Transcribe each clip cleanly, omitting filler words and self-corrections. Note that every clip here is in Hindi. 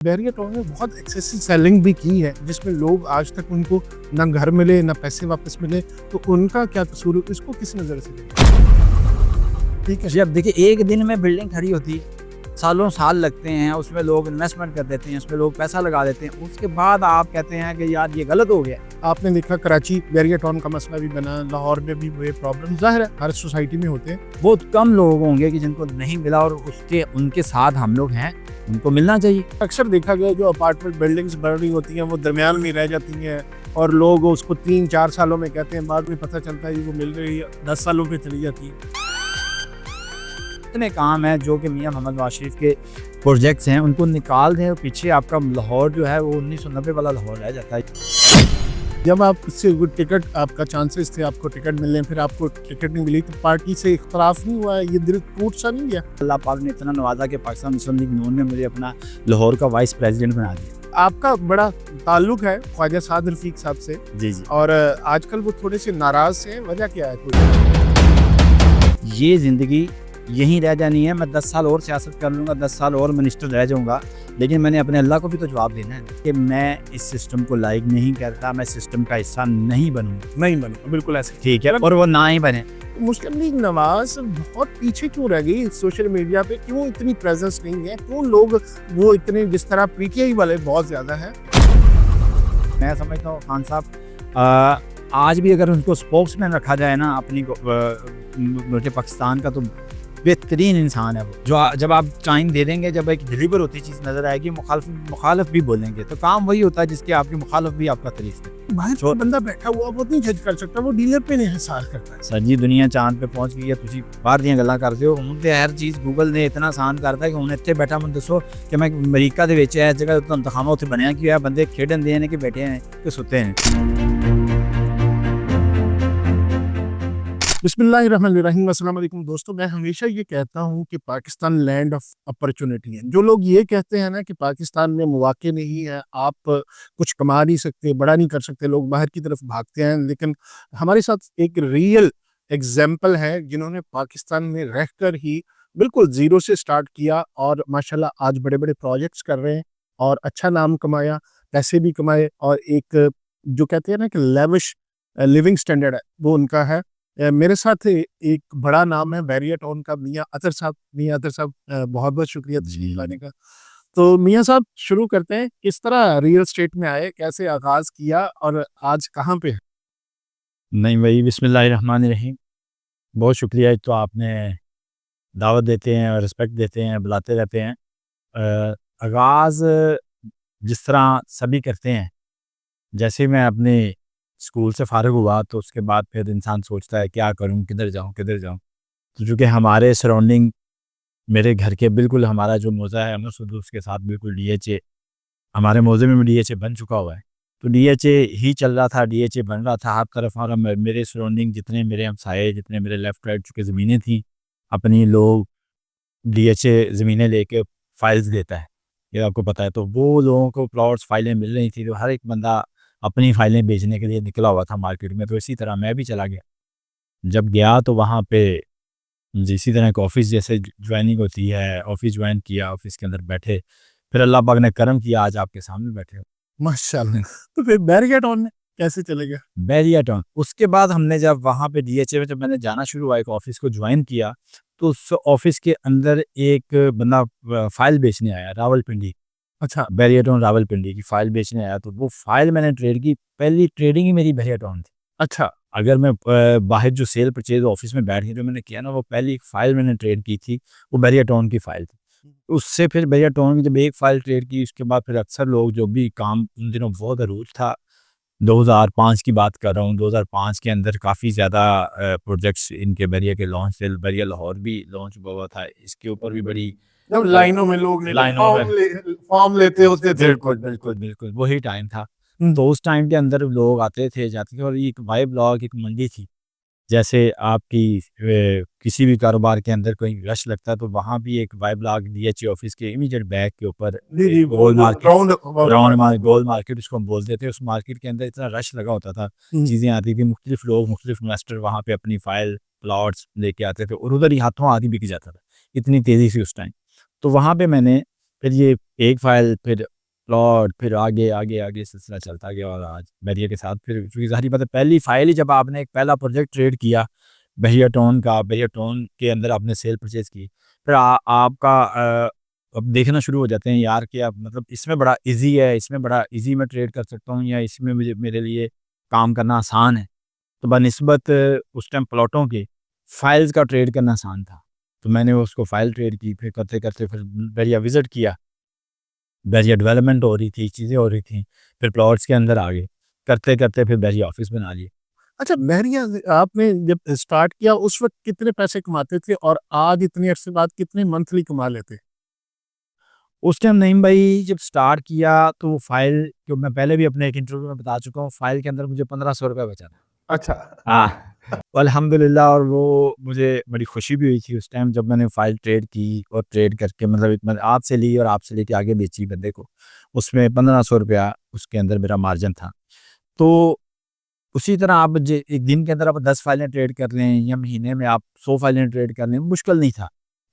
बैरियर टाउन में बहुत एक्सेसिव सेलिंग भी की है, जिसमें लोग आज तक उनको ना घर मिले ना पैसे वापस मिले। तो उनका क्या कसूर है, इसको किस नज़र से देखें? ठीक है जी, अब देखिए एक दिन में बिल्डिंग खड़ी होती है, सालों साल लगते हैं, उसमें लोग इन्वेस्टमेंट कर देते हैं, उसमें लोग पैसा लगा देते हैं, उसके बाद आप कहते हैं कि यार ये गलत हो गया। आपने देखा कराची बैरियर टाउन का मसला भी बना, लाहौर में भी वो प्रॉब्लम जाहिर है हर सोसाइटी में होते हैं। बहुत कम लोग होंगे कि जिनको नहीं मिला और उसके उनके साथ हम लोग हैं, उनको मिलना चाहिए। अक्सर देखा गया जो अपार्टमेंट बिल्डिंग्स बन रही होती हैं वो दरमियान में रह जाती हैं और लोग उसको 3-4 सालों में कहते हैं, बाद में पता चलता है वो मिल रही है 10 सालों पे चली जाती है। इतने काम है जो कि मियां मोहम्मद नवाज शरीफ के प्रोजेक्ट्स हैं, उनको निकाल दें और पीछे आपका लाहौर जो है वो 1990 वाला लाहौर रह जाता है। जब आप इससे टिकट आपका चांसेस थे आपको टिकट मिलने, फिर आपको टिकट नहीं मिली तो पार्टी से इख्तलाफ नहीं हुआ, ये दिल टूट सा नहीं गया? अल्लाह पाक ने इतना नवाजा कि पाकिस्तान मुस्लिम लीग नून ने मुझे अपना लाहौर का वाइस प्रेसिडेंट बना दिया। आपका बड़ा ताल्लुक है ख्वाजा साद रफीक साहब से, जी जी। और आजकल वो थोड़े से नाराज हैं, वजह क्या है? कोई ये ज़िंदगी यहीं रह जानी है, मैं 10 साल और सियासत कर लूँगा, 10 साल और मिनिस्टर रह जाऊँगा, लेकिन मैंने अपने अल्लाह को भी तो जवाब देना है कि मैं इस सिस्टम को लाइक नहीं करता, मैं सिस्टम का हिस्सा नहीं बनूँगा। नहीं बनो, बिल्कुल ऐसे। ठीक है, और वो ना ही बने। मुस्लिम लीग नवाज बहुत पीछे क्यों रह गई सोशल मीडिया पे? क्यों इतनी प्रेजेंस नहीं है? क्यों लोग वो इतने, जिस तरह पीटीआई वाले बहुत ज्यादा है? मैं समझता हूँ खान साहब आज भी अगर उनको स्पोक्समैन रखा जाए ना अपनी मुल्क पाकिस्तान का, तो बेहतरीन इंसान है वो। जो जब आप टाइम दे देंगे, जब एक डिलीवर होती चीज़ नज़र आएगी, मुखालफ भी बोलेंगे, तो काम वही होता है जिसके आपके मुखालफ भी आपका तारीफ है। बाहर जो बंदा बैठा हुआ वो नहीं जज कर सकता, वो डीलर पे हिसार करता है। सर जी, दुनिया चांद पे पहुंच गई है, तुम बाहर ਦੀਆਂ ਗੱਲਾਂ ਕਰਦੇ ਹੋ। ਹੁਣ ਤੇ हर चीज़ गूगल ने इतना आसान करता है कि ਹੁਣ ਇੱਥੇ बैठा मैं दसो कि मैं अमरीका ਦੇ ਵਿੱਚ ਇਸ जग੍ਹਾ ਤੁਹਾਨੂੰ ਦਿਖਾਵਾਂ ਉੱਥੇ ਬਣਿਆ ਕੀ ਹੋਇਆ, ਬੰਦੇ ਖੇਡਣ ਦੇ ਨੇ ਕਿ ਬੈਠੇ हैं कि सुते हैं। बिस्मिल्लाहिर्रहमानिर्रहीम, अस्सलाम वालेकुम दोस्तों। मैं हमेशा ये कहता हूँ कि पाकिस्तान लैंड ऑफ अपॉर्चुनिटी है। जो लोग ये कहते हैं ना कि पाकिस्तान में मौके नहीं है, आप कुछ कमा नहीं सकते, बड़ा नहीं कर सकते, लोग बाहर की तरफ भागते हैं, लेकिन हमारे साथ एक रियल एग्जाम्पल है जिन्होंने पाकिस्तान में रहकर ही बिल्कुल ज़ीरो से स्टार्ट किया और माशाल्लाह आज बड़े बड़े प्रोजेक्ट्स कर रहे हैं और अच्छा नाम कमाया, पैसे भी कमाए, और एक जो कहते हैं ना कि लेविश लिविंग स्टैंडर्ड है वो उनका है। मेरे साथ एक बड़ा नाम है बैरियर टाउन का, मियां अतर साहब। मियां अतर साहब, बहुत बहुत शुक्रिया तशरीफ लाने का। तो मियां साहब, शुरू करते हैं, किस तरह रियल स्टेट में आए, कैसे आगाज़ किया और आज कहाँ पे है? नहीं भाई, बिस्मिल्लाहिर्रहमानिर्रहीम। बहुत शुक्रिया। एक तो आपने दावत देते हैं और रिस्पेक्ट देते हैं, बुलाते रहते हैं। आगाज़ जिस तरह सभी करते हैं, जैसे मैं अपने स्कूल से फ़ारिग हुआ तो उसके बाद फिर इंसान सोचता है क्या करूं, किधर जाऊं किधर जाऊं। तो चूँकि हमारे सराउंडिंग, मेरे घर के बिल्कुल हमारा जो मौज़ा है अमर सदूस के साथ बिल्कुल डीएचए, हमारे मौज़े में भी डीएचए बन चुका हुआ है। तो डीएचए ही चल रहा था, डीएचए बन रहा था हर तरफ। और मेरे सराउंडिंग जितने मेरे हमसाये, जितने मेरे लेफ़्ट राइट चुके ज़मीनें थी अपनी, लोग डीएचए ज़मीनें लेके फाइल्स देता है, ये आपको पता है। तो वो लोगों को प्लॉट्स, फाइलें मिल रही थी, तो हर एक बंदा अपनी फाइलें बेचने के लिए निकला हुआ था मार्केट में। तो इसी तरह मैं भी चला गया। जब गया तो वहाँ पे इसी तरह एक ऑफ़िस जैसे ज्वाइनिंग होती है, ऑफ़िस ज्वाइन किया, ऑफ़िस के अंदर बैठे, फिर अल्लाह पाक ने करम किया, आज आपके सामने बैठे हो। माशाल्लाह। तो फिर बैरियर टाउन में कैसे चले गए? बैरियर टाउन, उसके बाद हमने जब वहाँ पे डीएचए में जब मैंने जाना शुरू हुआ, एक ऑफ़िस को ज्वाइन किया, तो उस ऑफ़िस के अंदर एक बंदा फ़ाइल बेचने आया रावलपिंडी। अच्छा। बैरियर टाउन रावलपिंडी की फ़ाइल बेचने आया, तो वो फ़ाइल मैंने ट्रेड की, पहली ट्रेडिंग ही मेरी बैरियर टाउन थी। अच्छा। अगर मैं बाहर जो सेल परचेज़ ऑफ़िस में बैठ के जो मैंने किया ना, वो पहली एक फ़ाइल मैंने ट्रेड की थी, वो बैरियर टाउन की फ़ाइल थी। उससे फिर बैरियर टाउन की जब एक फ़ाइल ट्रेड की, उसके बाद फिर अक्सर लोग जो भी काम उन दिनों बहुत अरूज था, 2005 की बात कर रहा हूँ, 2005 के अंदर काफ़ी ज़्यादा प्रोजेक्ट्स इनके बैरियर के लॉन्च थे। बैरियर लाहौर भी लॉन्च हुआ था, इसके ऊपर भी बड़ी जब लाइनों में लोग लाइनों में फॉर्म लेते होते थे। बिल्कुल, बिल्कुल, बिल्कुल, वही टाइम था। हम्म। तो उस टाइम के अंदर लोग आते थे, जाते थे, और एक वाई ब्लॉक एक मंडी थी। जैसे आपकी किसी भी कारोबार के अंदर कोई रश लगता है, तो वहाँ भी एक वाई ब्लॉक डीएचए ऑफ़िस के इमीडिएट बैक के ऊपर जी जी, गोल मार्केट, राउंड। गोल मार्केट उसको हम बोलते थे। उस मार्केट के अंदर इतना रश लगा होता था, चीज़ें आती थी, मुख्तलिफ लोग, मुख्तलिफ इन्वेस्टर वहाँ पे अपनी फ़ाइल, प्लॉट्स लेके आते थे, और उधर ही हाथों हाथ ही बिक जाता था, इतनी तेज़ी से उस टाइम। तो वहाँ पे मैंने फिर ये एक फ़ाइल, फिर प्लॉट, फिर आगे, आगे, आगे सिलसिला चलता गया और आज बहरिया के साथ फिर क्योंकि ज़ाहिर बात है पहली फ़ाइल ही जब आपने एक पहला प्रोजेक्ट ट्रेड किया बहरिया टाउन का, बहरिया टाउन के अंदर आपने सेल परचेज़ की, फिर आपका अब देखना शुरू हो जाते हैं यार कि अब मतलब इसमें बड़ा ईज़ी है, इसमें बड़ा ईज़ी मैं ट्रेड कर सकता हूँ या इसमें मुझे मेरे लिए काम करना आसान है। तो बनिस्बत उस टाइम प्लॉटों के फ़ाइल्स का ट्रेड करना आसान था। तो मैंने उसको फ़ाइल ट्रेड की, फिर करते-करते फिर बहरिया विज़िट किया। बैरिया डेवलपमेंट हो रही थी, चीज़ें हो रही थी, फिर प्लॉट्स के अंदर आ गए, करते-करते फिर बैरिया ऑफ़िस बना लिए। अच्छा, बहरिया आपने जब स्टार्ट किया उस वक़्त कितने पैसे कमाते थे और आज इतने अरसे बाद कितने मंथली कमा लेते? उस टाइम नईम भाई जब स्टार्ट किया तो वो फ़ाइल जो मैं पहले भी अपने एक इंटरव्यू में बता चुका हूँ, फ़ाइल के अंदर मुझे ₹1500 बचा था। अच्छा। हाँ, तो अल्हम्दुलिल्लाह और वो मुझे बड़ी खुशी भी हुई थी उस टाइम जब मैंने फ़ाइल ट्रेड की और ट्रेड करके मतलब एक मैंने आपसे ली और आपसे लेके आगे बेची बंदे को। उसमें ₹1500 उसके अंदर मेरा मार्जिन था। तो उसी तरह आप जे एक दिन के अंदर आप 10 फाइलें ट्रेड कर लें या महीने में आप 100 फाइलें ट्रेड कर लें, मुश्किल नहीं था।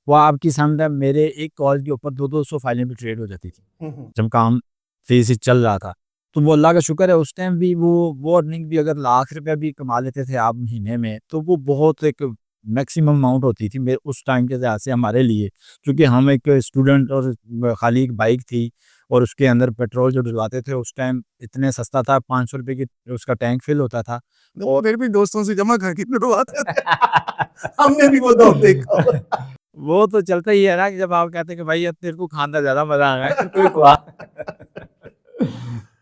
वो आपकी समझ मेरे एक कॉल के ऊपर 2-200 फाइलें भी ट्रेड हो जाती थी, हुँ, हुँ। जब काम तेज़ी से चल रहा था। तो वो अल्लाह का शुक्र है उस टाइम भी वो अर्निंग भी अगर लाख रुपया भी कमा लेते थे आप महीने में, तो वो बहुत एक मैक्सिमम अमाउंट होती थी मेरे उस टाइम के लिहाज़ से हमारे लिए। क्योंकि हम एक स्टूडेंट और खाली एक बाइक थी और उसके अंदर पेट्रोल जो डलवाते थे उस टाइम इतने सस्ता था ₹500 की उसका टैंक फिल होता था तो और फिर भी दोस्तों से जमा करके लुटवाते थे। हमने भी वो दौर देखा हुआ है। वो तो चलता ही है ना कि जब आप कहते हैं कि भाई अब तेरे को खाना ज़्यादा मज़ा आ रहा है तो कोई खुआ।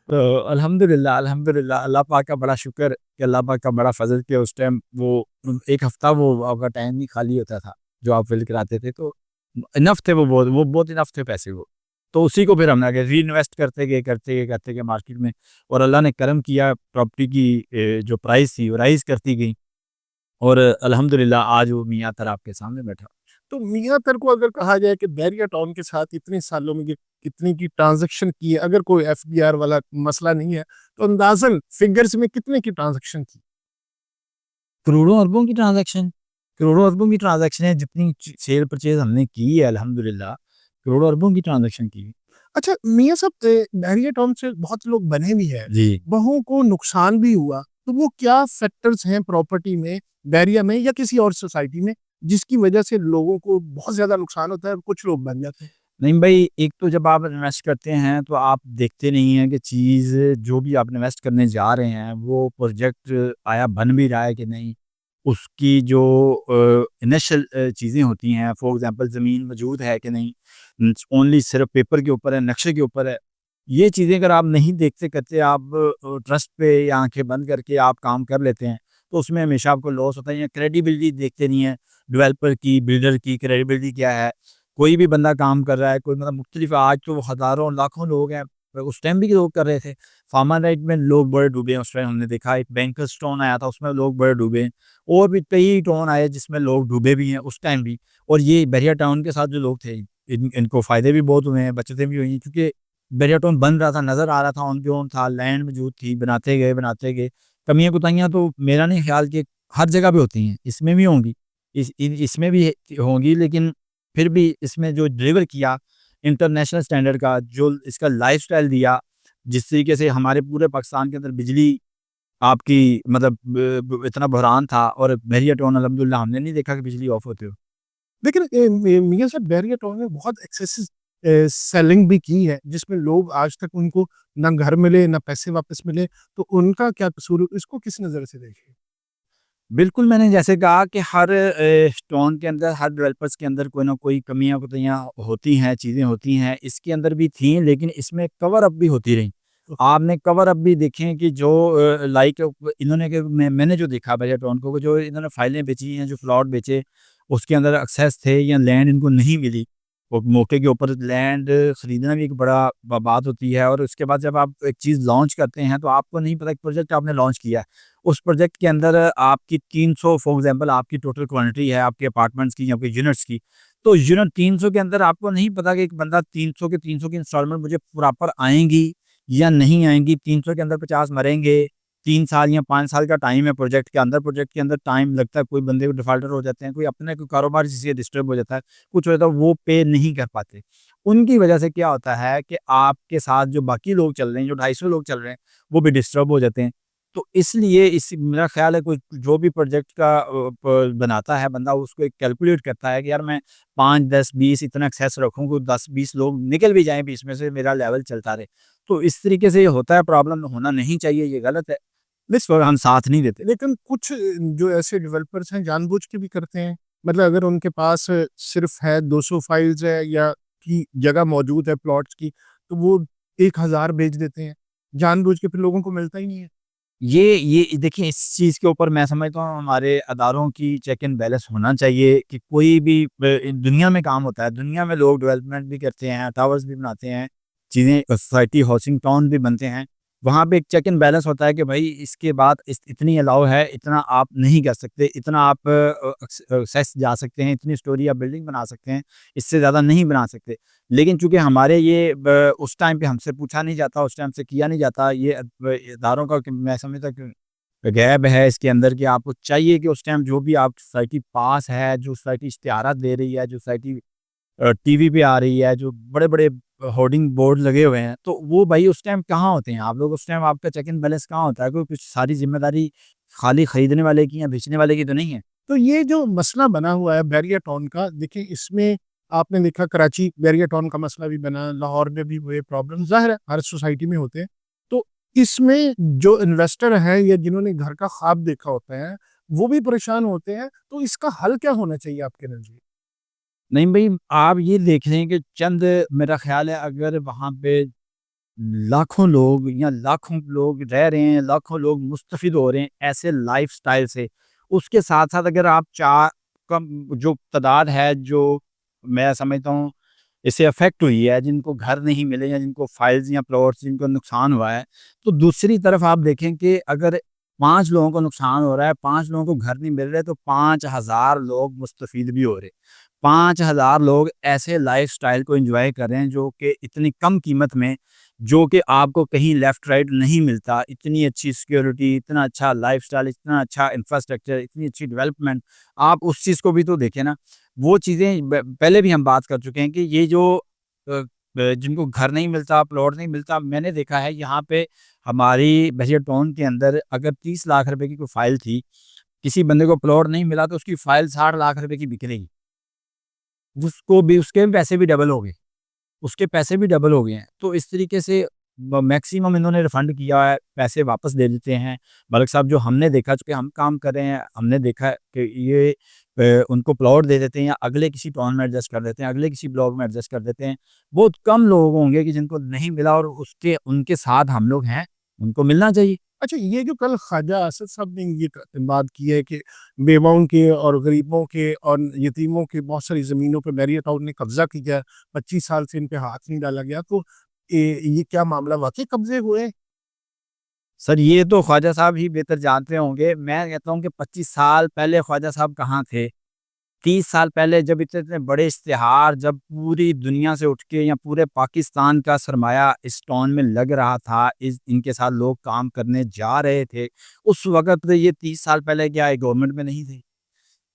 तो अल्हम्दुलिल्लाह, अल्हम्दुलिल्लाह अल्लाह पाक का बड़ा शुक्र कि अल्लाह पाक का बड़ा फ़ज़ल कि उस टाइम वो 1 हफ़्ता वो आपका टैंक ही खाली होता था, जो आप फ़िल कराते थे तो इनफ़ थे वो बहुत इनफ़ थे पैसे वो। तो उसी को फिर हमने आगे री-इन्वेस्ट करते गए मार्केट में और अल्लाह ने करम किया प्रॉपर्टी की जो प्राइस थी वो राइज़ करती गई और अल्हम्दुलिल्लाह आज वो मियाँ तर आपके सामने बैठा। तो मियाँ तर को अगर कहा जाए कि बैरिया टाउन के साथ इतने सालों में ये कितने की ट्रांज़ैक्शन की है, अगर कोई एफबीआर वाला मसला नहीं है, तो अंदाज़न फिगर्स में कितने की ट्रांज़ैक्शन की? करोड़ों अरबों की ट्रांज़ैक्शन करोड़ों अरबों की ट्रांज़ैक्शन है जितनी सेल परचेज़ हमने की है अल्हम्दुलिल्लाह, करोड़ों अरबों की ट्रांज़ैक्शन की। अच्छा, मियाँ साहब बैरिया टाउन से बहुत लोग बने भी हैं, जी। बहुओं को नुकसान भी हुआ, तो वो क्या फैक्टर्स हैं प्रॉपर्टी में, बैरिया में या किसी और सोसाइटी में, जिसकी वजह से लोगों को बहुत ज़्यादा नुकसान होता है और कुछ लोग बन जाते हैं? नहीं भाई, एक तो जब आप इन्वेस्ट करते हैं तो आप देखते नहीं हैं कि चीज़ जो भी आप इन्वेस्ट करने जा रहे हैं वो प्रोजेक्ट आया बन भी रहा है कि नहीं। उसकी जो इनिशियल चीज़ें होती हैं फॉर एग्ज़ाम्पल ज़मीन मौजूद है कि नहीं, ओनली सिर्फ़ पेपर के ऊपर है, नक्शे के ऊपर है। ये चीज़ें अगर आप नहीं देखते करते आप ट्रस्ट पे या आँखें बंद करके आप काम कर लेते हैं, तो उसमें हमेशा आपको लॉस होता है या क्रेडिबिलिटी देखते नहीं हैं, डेवलपर की, बिल्डर की क्रेडिबिलिटी क्या है। कोई भी बंदा काम कर रहा है, कोई मतलब मुख्तलिफ आज तो हज़ारों लाखों लोग हैं, पर उस टाइम भी लोग कर रहे थे। फार्मा नाइट में लोग बड़े डूबे हैं, उस टाइम हमने देखा एक बैंकर्स टोन आया था, उसमें लोग बड़े डूबे हैं और भी कई टोन आए जिसमें लोग डूबे भी हैं उस टाइम भी और ये बैरिया टाउन के साथ जो लोग थे, इनको फ़ायदे भी बहुत हुए हैं, बचतें भी हुई हैं क्योंकि बैरिया टाउन बन रहा था, नज़र आ रहा था ऑन पे ऑन था, लैंड मौजूद थी, बनाते गए। कमियाँ-कुताहियाँ तो मेरा नहीं ख़्याल कि हर जगह पे होती हैं, इसमें भी होंगी, इसमें भी होंगी लेकिन फिर भी इसमें जो डिलीवर किया इंटरनेशनल स्टैंडर्ड का, जो इसका लाइफ़स्टाइल दिया, जिस तरीके से हमारे पूरे पाकिस्तान के अंदर बिजली आपकी मतलब ब ब इतना बहरान था और बैरिया टाउन अल्हम्दुलिल्लाह हमने नहीं देखा कि बिजली ऑफ होते हुए। लेकिन मियाँ साहब बैरिया टाउन में बहुत एक्सेसिव सेलिंग भी की है, जिसमें लोग आज तक उनको ना घर मिले, ना पैसे वापस मिले, तो उनका क्या कसूर है? इसको किस नज़र से देखें? बिल्कुल, मैंने जैसे कहा कि हर टाउन के अंदर, हर डेवलपर्स के अंदर कोई ना कोई कमियाँ-कुतैयाँ होती हैं, चीज़ें होती हैं, इसके अंदर भी थीं लेकिन इसमें कवर अप भी होती रहीं। आपने कवर अप भी देखे हैं कि जो लाइक इन्होंने के मैंने जो देखा बैरिया टाउन को जो इन्होंने फाइलें बेची हैं, जो प्लॉट बेचे, उसके अंदर एक्सेस थे या लैंड इनको नहीं मिली। वो मौके के ऊपर लैंड खरीदना भी एक बड़ा बात होती है और उसके बाद जब आप एक चीज़ लॉन्च करते हैं, तो आपको नहीं पता एक प्रोजेक्ट आपने लॉन्च किया है। उस प्रोजेक्ट के अंदर आपकी 300 फॉर एग्ज़ाम्पल आपकी टोटल क्वांटिटी है आपके अपार्टमेंट्स की या आपके यूनिट्स की। तो यूनिट 300 के अंदर आपको नहीं पता कि एक बंदा 300 के 300 की इंस्टॉलमेंट मुझे प्रॉपर आएँगी या नहीं आएँगी, 300 के अंदर 50 मरेंगे, 3 साल या 5 साल का टाइम है प्रोजेक्ट के अंदर टाइम लगता है, कोई बंदे को डिफ़ॉल्टर हो जाते हैं, कोई अपने कोई कारोबार जिससे डिस्टर्ब हो जाता है, कुछ हो जाता है वो पे नहीं कर पाते। उनकी वजह से क्या होता है कि आपके साथ जो बाकी लोग चल रहे हैं, जो 250 लोग चल रहे हैं, वो भी डिस्टर्ब हो जाते हैं। तो इसलिए इस मेरा ख़्याल है कोई जो भी प्रोजेक्ट का बनाता है बंदा, उसको एक कैलकुलेट करता है कि यार मैं 5, 10, 20 इतना एक्सेस रखूँ कि 10-20 लोग निकल भी जाएँ बीच में से, मेरा लेवल चलता रहे। तो इस तरीके से ये होता है, प्रॉब्लम होना नहीं चाहिए, ये गलत है। इस पर हम साथ नहीं देते। लेकिन कुछ जो ऐसे डेवलपर्स हैं जानबूझ के भी करते हैं। मतलब अगर उनके पास सिर्फ है 200 फाइल्स है या की जगह मौजूद है प्लॉट्स की, तो वो 1000 भेज देते हैं। जानबूझ के फिर लोगों को मिलता ही नहीं है। ये देखिए, इस चीज़ के ऊपर मैं समझता हूँ हमारे अदारों की चेक एंड बैलेंस होना चाहिए कि कोई भी दुनिया में काम होता है, दुनिया में लोग डेवलपमेंट भी करते हैं, टावर्स भी बनाते हैं, चीज़ें सोसाइटी हाउसिंग टाउन भी बनते हैं। वहाँ पे एक चेक एंड बैलेंस होता है कि भाई इसके बाद इतनी अलाउ है, इतना आप नहीं कर सकते, इतना आप सेस जा सकते हैं, इतनी स्टोरी आप बिल्डिंग बना सकते हैं, इससे ज़्यादा नहीं बना सकते। लेकिन चूँकि हमारे ये उस टाइम पे हमसे पूछा नहीं जाता, उस टाइम से किया नहीं जाता, ये इदारों का कि मैं समझता कि गैब है इसके अंदर कि आपको चाहिए कि उस टाइम जो भी आप सोसाइटी पास है, जो सोसाइटी इश्तिहारात दे रही है, जो सोसाइटी टीवी पे आ रही है, जो बड़े-बड़े होर्डिंग बोर्ड लगे हुए हैं, तो वो भाई उस टाइम कहाँ होते हैं? आप लोग उस टाइम आपका चेक एंड बैलेंस कहाँ होता है? कोई कुछ सारी ज़िम्मेदारी खाली खरीदने वाले की या बेचने वाले की तो नहीं है। तो ये जो मसला बना हुआ है बैरियर टाउन का, देखिए इसमें आपने देखा कराची बैरियर टाउन का मसला भी बना, लाहौर में भी हुए प्रॉब्लम, ज़ाहिर है हर सोसाइटी में होते हैं। तो इसमें जो इन्वेस्टर हैं या जिन्होंने घर का ख्वाब देखा होता है, वो भी परेशान होते हैं। तो इसका हल क्या होना चाहिए आपके नज़रिए? नहीं भई, आप ये देख लें कि चंद मेरा ख़्याल है अगर वहाँ पे लाखों लोग या लाखों लोग रह रहे हैं, लाखों लोग मुस्तफ़िद हो रहे हैं ऐसे लाइफ़स्टाइल से, उसके साथ-साथ अगर आप चा कम जो तादाद है, जो मैं समझता हूँ इससे अफ़ेक्ट हुई है, जिनको घर नहीं मिले या जिनको फाइल्स या प्लॉट्स जिनको नुकसान हुआ है, तो दूसरी तरफ आप देखें कि अगर 5 लोगों को नुकसान हो रहा है, 5 लोगों को घर नहीं मिल रहे, तो 5000 लोग मुस्तफ़ीद भी हो रहे। 5000 लोग ऐसे लाइफ़स्टाइल को एन्जॉय कर रहे हैं जो कि इतनी कम कीमत में, जो कि आपको कहीं लेफ्ट राइट नहीं मिलता। इतनी अच्छी सिक्योरिटी, इतना अच्छा लाइफ़स्टाइल, इतना अच्छा इंफ्रास्ट्रक्चर, इतनी अच्छी डेवलपमेंट, आप उस चीज़ को भी तो देखें ना। वो चीज़ें पहले भी हम बात कर चुके हैं कि ये जो जिनको घर नहीं मिलता, प्लॉट नहीं मिलता, मैंने देखा है यहाँ पे हमारी बहिया टाउन के अंदर अगर 30 लाख रुपए की कोई फ़ाइल थी, किसी बंदे को प्लॉट नहीं मिला तो उसकी फ़ाइल 60 लाख रुपए की बिक रही। उसको भी उसके पैसे भी डबल हो गए। उसके पैसे भी डबल हो गए हैं। तो इस तरीके से मैक्सिमम इन्होंने रिफंड किया है, पैसे वापस दे देते हैं। मलिक साहब, जो हमने देखा, चूँकि हम काम कर रहे हैं, हमने देखा है कि ये उनको प्लॉट दे देते हैं या अगले किसी टाउन में एडजस्ट कर देते हैं, अगले किसी ब्लॉक में एडजस्ट कर देते हैं। बहुत कम लोग होंगे कि जिनको नहीं मिला और उसके उनके साथ हम लोग हैं, उनको मिलना चाहिए। अच्छा, ये जो कल ख्वाजा असद साहब ने ये बात की है कि बेवाओं के और गरीबों के और यतीमों के बहुत सारी ज़मीनों पे बैरियर टाउन ने कब्ज़ा किया है, 25 साल से इन पे हाथ नहीं डाला गया, तो ये क्या मामला वाक़ई कब्ज़े हुए हैं? सर, ये तो ख्वाजा साहब ही बेहतर जानते होंगे। मैं कहता हूँ कि 25 साल पहले ख्वाजा साहब कहाँ थे? 30 साल पहले जब इतने-इतने बड़े इश्तिहार जब पूरी दुनिया से उठ के या पूरे पाकिस्तान का सरमाया इस टाउन में लग रहा था, इस इनके साथ लोग काम करने जा रहे थे, उस वक़्त ये 30 साल पहले क्या ये गवर्नमेंट में नहीं थे?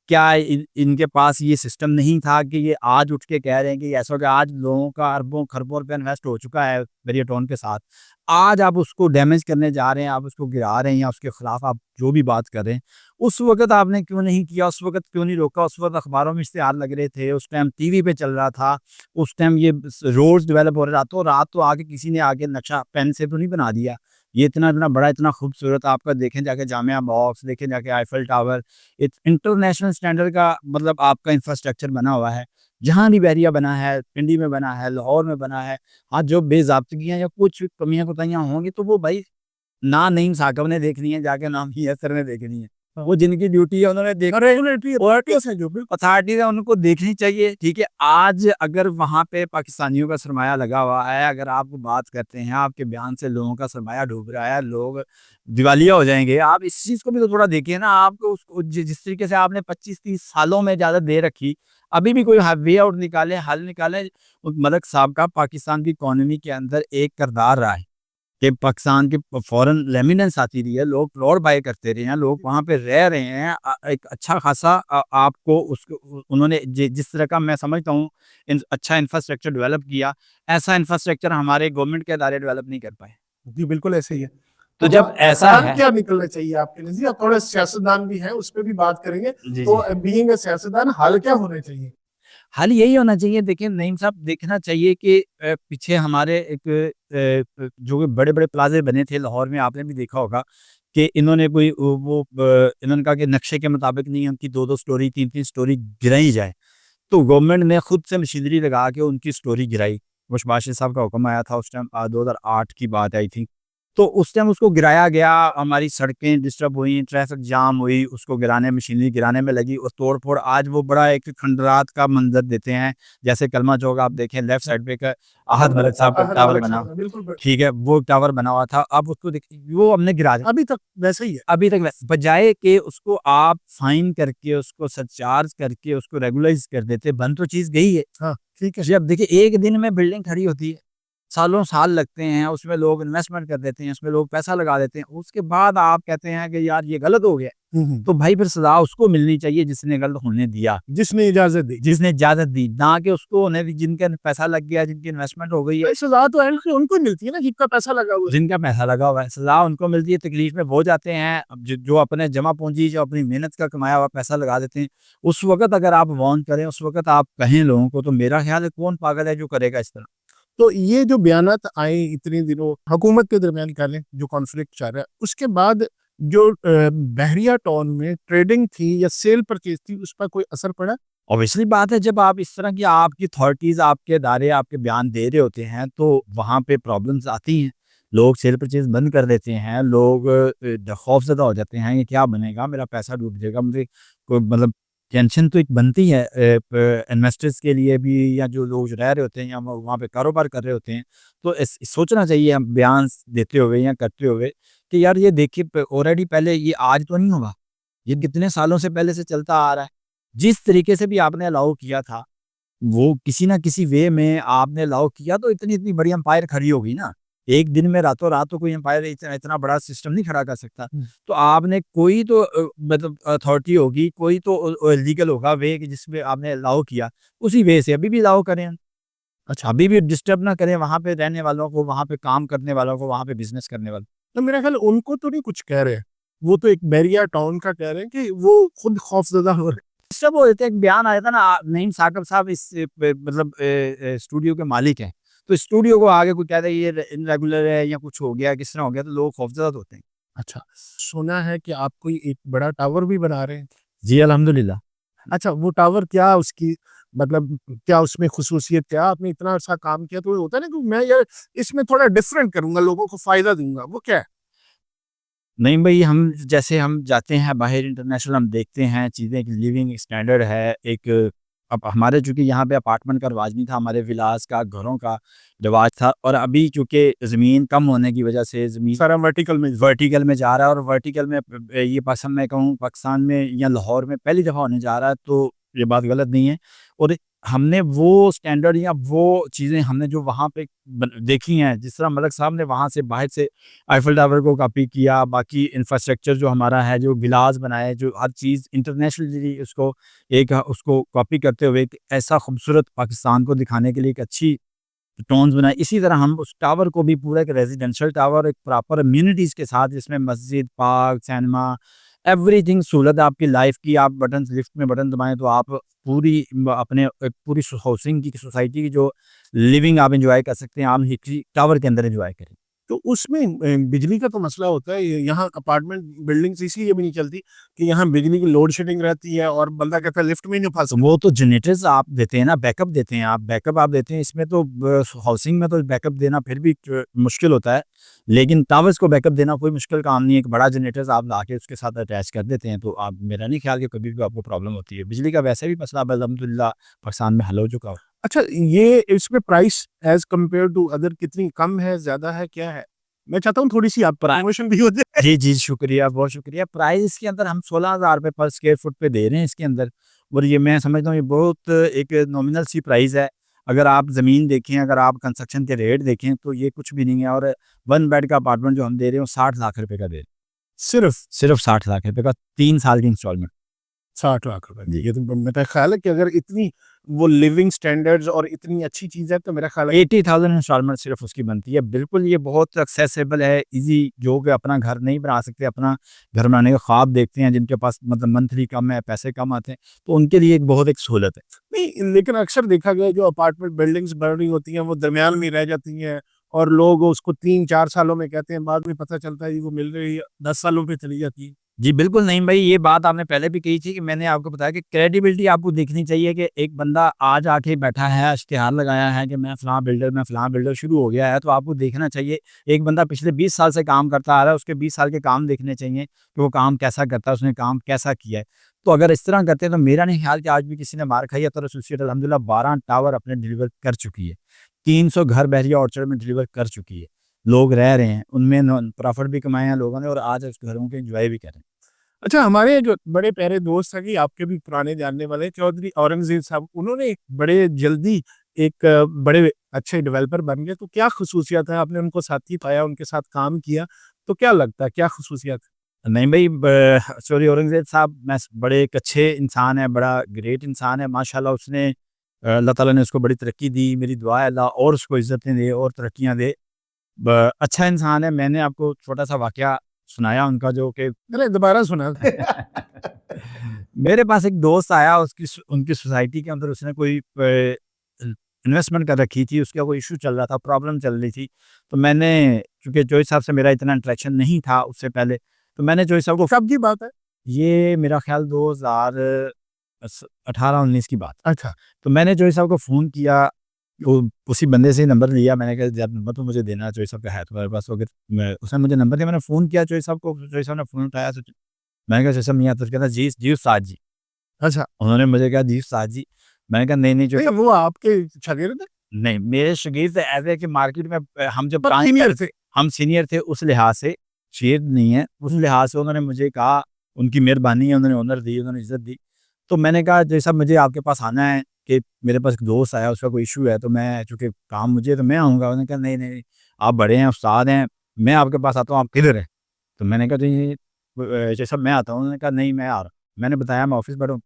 क्या इनके पास ये सिस्टम नहीं था कि ये आज उठ के कह रहे हैं कि ऐसा हो गया, आज लोगों का अरबों-खरबों रुपया इन्वेस्ट हो चुका है मेरिएटॉन के साथ। आज आप उसको डैमेज करने जा रहे हैं, आप उसको गिरा रहे हैं या उसके खिलाफ आप जो भी बात कर रहे हैं, उस वक़्त आपने क्यों नहीं किया? उस वक़्त क्यों नहीं रोका? उस वक़्त अखबारों में इश्तिहार लग रहे थे, उस टाइम टीवी पे चल रहा था, उस टाइम ये रोड्स डेवलप हो रहे, रातों रात तो आके किसी ने आके नक्शा पेन से तो नहीं बना दिया। ये इतना-इतना बड़ा, इतना खूबसूरत आपका देखें जाके जामिया बॉक्स, देखें जाके आईफल टावर, एक इंटरनेशनल स्टैंडर्ड का मतलब आपका इंफ्रास्ट्रक्चर बना हुआ है। जहाँ भी बहरिया बना है, पिंडी में बना है, लाहौर में बना है। हाँ, जो बेज़ाब्तगियाँ या कुछ कमियाँ-कुताहियाँ होंगी तो वो भाई ना नईम साहब ने देखनी है, जाके ना ही असर ने देखनी है। हाँ। वो जिनकी ड्यूटी है उन्होंने देख रेगुलेटरी अथॉरिटीज़ हैं जो बिल्कुल। अथॉरिटीज़ है उनको देखनी चाहिए, ठीक है। आज अगर वहाँ पे पाकिस्तानियों का सरमाया लगा हुआ है, अगर आप बात करते हैं, आपके बयान से लोगों का सरमाया डूब रहा है, लोग दिवालिया हो जाएँगे। आप इस चीज़ को भी तो थोड़ा देखिए ना, आपको उसको जिस तरीके से आपने 25-30 सालों में इजाज़त दे रखी, अभी भी कोई वे आउट निकालें, हल निकालें। मलिक साहब का पाकिस्तान की इकॉनमी के अंदर एक किरदार रहा है। कि पाकिस्तान के फॉरेन रेमिटेंस आती रही है, लोग प्लॉट बाय करते रहे हैं, लोग वहाँ पे रह रहे हैं। एक अच्छा खासा आपको उसको उन्होंने जिस तरह का मैं समझता हूँ अच्छा इंफ्रास्ट्रक्चर डेवलप किया, ऐसा इंफ्रास्ट्रक्चर हमारे गवर्नमेंट के इदारे डेवलप नहीं कर पाए। जी, बिल्कुल ऐसे ही है। तो तो जब ऐसा हल है, क्या निकलना चाहिए आपके नज़रिए? आप थोड़े सियासतदान भी हैं, उस पे भी बात करेंगे। जी, तो जी। बीइंग अ सियासतदान हल क्या होना चाहिए? हल यही होना चाहिए, देखिए नईम साहब, देखना चाहिए कि पीछे हमारे एक जो बड़े-बड़े प्लाज़े बने थे लाहौर में, आपने भी देखा होगा कि इन्होंने कोई इन्होंने कहा कि नक्शे के मुताबिक नहीं, उनकी 2-2 स्टोरी 3-3 स्टोरी गिराई जाए। तो गवर्नमेंट ने खुद से मशीनरी लगा के उनकी स्टोरी गिराई। मुशबाशिर साहब का हुक्म आया था उस टाइम, 2008 की बात आई थी। तो उस टाइम उसको गिराया गया, हमारी सड़कें डिस्टर्ब हुई, ट्रैफिक जाम हुई, उसको गिराने मशीनरी गिराने में लगी और तोड़-फोड़ आज वो बड़ा एक खंडरात का मंज़र देते हैं। जैसे कलमा चौक आप देखें, लेफ्ट साइड पे एक अहद मलिक साहब का अहद टावर मलिक बना, साहब, बिल्कुल ठीक है, वो टावर बना हुआ था। अब उसको देखिए, वो हमने गिरा दिया। अभी तक वैसे ही है। अभी तक वैसे बजाए कि उसको आप फाइन करके, उसको सरचार्ज करके, उसको रेगुलाइज़ कर देते, बन तो चीज़ गई है। हाँ, ठीक है। जी, अब देखिए एक दिन में बिल्डिंग खड़ी होती है, सालों साल लगते हैं, उसमें लोग इन्वेस्टमेंट कर देते हैं, उसमें लोग पैसा लगा देते हैं, उसके बाद आप कहते हैं कि यार ये गलत हो गया। हुँ, हुँ। तो भाई फिर सज़ा उसको मिलनी चाहिए जिसने गलत होने दिया, जिसने इजाज़त दी। जिसने इजाज़त दी, ना कि उसको होने दी जिनका पैसा लग गया, जिनकी इन्वेस्टमेंट हो गई है। भाई सज़ा तो एंड में उनको ही मिलती है ना जिनका पैसा लगा हुआ है। जिनका पैसा लगा हुआ है, सज़ा उनको मिलती है, तकलीफ में वो जाते हैं। अब जो अपने जमा पूँजी, जो अपनी मेहनत का कमाया हुआ पैसा लगा देते हैं, उस वक़्त अगर आप वार्न करें, उस वक़्त आप कहें लोगों को, तो मेरा ख्याल है कौन पागल है जो करेगा इस तरह। तो ये जो बयानात आए इतने दिनों हुकूमत के दरमियान कह लें जो कॉन्फ्लिक्ट चल रहा है, उसके बाद जो बहरिया टाउन में ट्रेडिंग थी या सेल परचेज़ थी, उस पर कोई असर पड़ा? ऑब्वियसली बात है, जब आप इस तरह की आपकी अथॉरिटीज़, आपके इदारे आपके बयान दे रहे होते हैं, तो वहाँ पे प्रॉब्लम्स आती हैं। लोग सेल परचेज़ बंद कर देते हैं, लोग खौफ़ज़दा हो जाते हैं, ये क्या बनेगा? मेरा पैसा डूब जाएगा, मुझे कोई मतलब टेंशन तो एक बनती है इन्वेस्टर्स के लिए भी, या जो लोग रह रहे होते हैं या वहाँ पे कारोबार कर रहे होते हैं। तो सोचना चाहिए हम बयान देते हुए या करते हुए कि यार ये देखिए, ऑलरेडी पहले ये आज तो नहीं हुआ, ये कितने सालों से पहले से चलता आ रहा है। जिस तरीके से भी आपने अलाउ किया था, वो किसी न किसी वे में आपने अलाउ किया, तो इतनी-इतनी बड़ी एम्पायर खड़ी हो गई ना। एक दिन में रातों-रात तो कोई एम्पायर इतना इतना बड़ा सिस्टम नहीं खड़ा कर सकता। हुँ। तो आपने कोई तो मतलब अथॉरिटी होगी, कोई तो लीगल होगा वे कि जिसमें आपने अलाउ किया, उसी वे से अभी भी अलाउ करें। अच्छा, अभी भी डिस्टर्ब ना करें वहाँ पे रहने वालों को, वहाँ पे काम करने वालों को, वहाँ पे बिज़नेस करने वालों को। तो मेरा ख़्याल उनको तो नहीं कुछ कह रहे हैं। वो तो एक बहरिया टाउन का कह रहे हैं कि वो खुद खौफ़ज़दा हो रहे सब वो देते हैं, एक बयान आया था ना, नईम साकिब साहब इस मतलब स्टूडियो के मालिक हैं। तो स्टूडियो को आगे कोई कहता है ये इर्रेगुलर है या कुछ हो गया, किस तरह हो गया, तो लोग खौफ़ज़दा तो होते हैं। अच्छा, सुना है कि आप कोई एक बड़ा टावर भी बना रहे हैं। जी, अल्हम्दुलिल्लाह। अच्छा, वो टावर क्या उसकी मतलब क्या उसमें ख़ुसूसियत क्या? आपने इतना अच्छा काम किया तो होता है ना कि मैं यार इसमें थोड़ा डिफरेंट करूँगा, लोगों को फ़ायदा दूँगा, वो क्या है? नहीं भई, हम जैसे हम जाते हैं बाहर इंटरनेशनल, हम देखते हैं चीज़ें की लिविंग स्टैंडर्ड है एक। अब हमारे चूँकि यहाँ पे अपार्टमेंट का रिवाज नहीं था, हमारे विलास का, घरों का रिवाज था, और अभी चूँकि ज़मीन कम होने की वजह से ज़मीन सारा वर्टिकल में वर्टिकल में जा रहा है, और वर्टिकल में ये पसंद मैं कहूँ पाकिस्तान में या लाहौर में पहली दफ़ा होने जा रहा है, तो ये बात गलत नहीं है। और हमने वो स्टैंडर्ड या वो चीज़ें हमने जो वहाँ पे देखी हैं, जिस तरह मलिक साहब ने वहाँ से बाहर से आईफल टावर को कॉपी किया, बाकी इंफ्रास्ट्रक्चर जो हमारा है, जो विलास बनाए, जो हर चीज़ इंटरनेशनली उसको उसको कॉपी करते हुए एक ऐसा खूबसूरत पाकिस्तान को दिखाने के लिए एक अच्छी टोन्स बनाए। इसी तरह हम उस टावर को भी पूरा एक रेज़िडेंशियल टावर, एक प्रॉपर अम्यूनिटीज़ के साथ, जिसमें मस्जिद, पार्क, सिनेमा, एवरीथिंग सहूलत आपकी लाइफ़ की, आप बटन लिफ्ट में बटन दबाएँ तो आप पूरी अपने एक पूरी हाउसिंग की, सोसाइटी की जो लिविंग आप एन्जॉय कर सकते हैं, आप एक टावर के अंदर एन्जॉय करें। तो उसमें बिजली का तो मसला होता है, यहाँ अपार्टमेंट बिल्डिंग्स इसलिए भी नहीं चलती कि यहाँ बिजली की लोड शेडिंग रहती है और बंदा कहता है लिफ्ट में ही नहीं फँस तो वो तो जनरेटर्स आप देते हैं ना, बैकअप देते हैं आप, बैकअप आप देते हैं, इसमें तो हाउसिंग में तो बैकअप देना फिर भी मुश्किल होता है। लेकिन टावर्स को बैकअप देना कोई मुश्किल काम नहीं है, एक बड़ा जनरेटर्स आप लाके उसके साथ अटैच कर देते हैं, तो आप, मेरा नहीं ख्याल कि कभी भी आपको प्रॉब्लम होती है। बिजली का वैसे भी मसला अब अल्हम्दुलिल्लाह पाकिस्तान में हल हो चुका हो। अच्छा, ये इसमें price as compare to other कितनी कम है, ज़्यादा है, क्या है? मैं चाहता हूँ थोड़ी-सी आप प्रा प्रमोशन भी हो जाए। जी, जी, शुक्रिया, बहुत शुक्रिया। प्राइस इसके अंदर हम ₹16,000 पर स्क्वायर फुट पे दे रहे हैं इसके अंदर, और ये मैं समझता हूँ ये बहुत एक नॉमिनल सी प्राइस है। अगर आप ज़मीन देखें, अगर आप कंस्ट्रक्शन के रेट देखें तो ये कुछ भी नहीं है। और 1 बेड का अपार्टमेंट जो हम दे रहे हैं वो 60 लाख रुपए का दे रहे हैं। सिर्फ सिर्फ 60 लाख रुपए का 3 साल की इंस्टॉलमेंट। 60 लाख रुपए जी। ये तो मेरा ख्याल है कि अगर इतनी वो लिविंग स्टैंडर्ड्स और इतनी अच्छी चीज है तो मेरा ख्याल है 80,000 इंस्टॉलमेंट सिर्फ उसकी बनती है। बिल्कुल ये बहुत एक्सेसिबल है, ईज़ी। जो कि अपना घर नहीं बना सकते, अपना घर बनाने का ख्वाब देखते हैं, जिनके पास मतलब मंथली कम है, पैसे कम आते हैं, तो उनके लिए एक बहुत एक सहूलत है। नहीं, लेकिन अक्सर देखा गया है जो अपार्टमेंट बिल्डिंग्स बन रही होती हैं वो दरमियान में रह जाती हैं और लोग उसको 3-4 सालों में कहते हैं, बाद में पता चलता है कि वो मिल रही है 10 सालों पे चली जाती है। जी, बिल्कुल नहीं भाई, ये बात आपने पहले भी कही थी कि मैंने आपको बताया कि क्रेडिबिलिटी आपको देखनी चाहिए कि एक बंदा आज आके बैठा है, इश्तिहार लगाया है कि मैं फ़लाँ बिल्डर शुरू हो गया है, तो आपको देखना चाहिए। एक बंदा पिछले 20 साल से काम करता आ रहा है, उसके 20 साल के काम देखने चाहिए कि वो काम कैसा करता है, उसने काम कैसा किया है। तो अगर इस तरह करते हैं तो मेरा नहीं ख्याल कि आज भी किसी ने मार खाई है। तो एसोसिएट अल्हम्दुलिल्लाह 12 टावर अपने डिलीवर कर चुकी है। 300 घर बहरिया ऑर्चर्ड में डिलीवर कर चुकी है। लोग रह रहे हैं, उनमें प्रॉफ़िट भी कमाए हैं लोगों ने और आज उस घरों के एन्जॉय भी कर रहे हैं। अच्छा, हमारे जो बड़े प्यारे दोस्त हैं कि आपके भी पुराने जानने वाले चौधरी औरंगज़ेब साहब, उन्होंने बड़े जल्दी एक बड़े अच्छे डेवलपर बन गए, तो क्या ख़ुसूसियत है? आपने उनको साथी पाया, उनके साथ काम किया, तो क्या लगता है क्या ख़ुसूसियत? नहीं भाई, सॉरी औरंगज़ेब साहब बड़े एक अच्छे इंसान है, बड़ा ग्रेट इंसान है माशाल्लाह। उसने अल्लाह ताला ने उसको बड़ी तरक्की दी। मेरी दुआ है अल्लाह और उसको इज़्ज़तें दे और तरक्कियाँ दे। अच्छा इंसान है। मैंने आपको छोटा-सा वाक़या सुनाया उनका जो कि अरे दोबारा सुना। मेरे पास एक दोस्त आया, उनकी सोसाइटी के अंदर उसने कोई इन्वेस्टमेंट कर रखी थी, उसका कोई इश्यू चल रहा था, प्रॉब्लम चल रही थी। तो मैंने, चूँकि जोई साहब से मेरा इतना इंटरेक्शन नहीं था उससे पहले, तो मैंने जोई साहब को, कब की बात है? ये मेरा ख़्याल 2018-19 की बात है। अच्छा, तो मैंने जोई साहब को फ़ोन किया, वो उसी बंदे से ही नंबर लिया। मैंने कहा यार नंबर तो मुझे देना, जोई साहब का है तुम्हारे पास? तो अगर मैं, उसने मुझे नंबर दिया, मैंने फ़ोन किया जोई साहब को, जोई साहब ने फ़ोन उठाया। तो मैंने कहा जोई साहब नहीं आता? तो कहता जी, जी उस्ताद जी। अच्छा। उन्होंने मुझे कहा जी उस्ताद जी। मैंने कहा नहीं, नहीं जोई नहीं, साहब। वो आपके शागिर्द हैं? नहीं, मेरे शागिर्द ऐसे है कि मार्केट में हम जब पर काम सीनियर कर, थे। हम सीनियर थे उस लिहाज से, शागिर्द नहीं है, उस लिहाज से उन्होंने मुझे कहा, उनकी मेहरबानी है, उन्होंने ऑनर दी, उन्होंने इज़्ज़त दी। तो मैंने कहा जैसा साहब मुझे आपके पास आना है कि मेरे पास एक दोस्त आया, उसका कोई इश्यू है, तो मैं, चूँकि काम मुझे, तो मैं आऊँगा। उन्होंने कहा नहीं, नहीं, आप बड़े हैं, उस्ताद हैं, मैं आपके पास आता हूँ, आप किधर हैं? तो मैंने कहा जी जैसे साहब मैं आता हूँ। उन्होंने कहा नहीं मैं आ रहा हूँ। मैंने बताया मैं ऑफ़िस बैठा हूँ।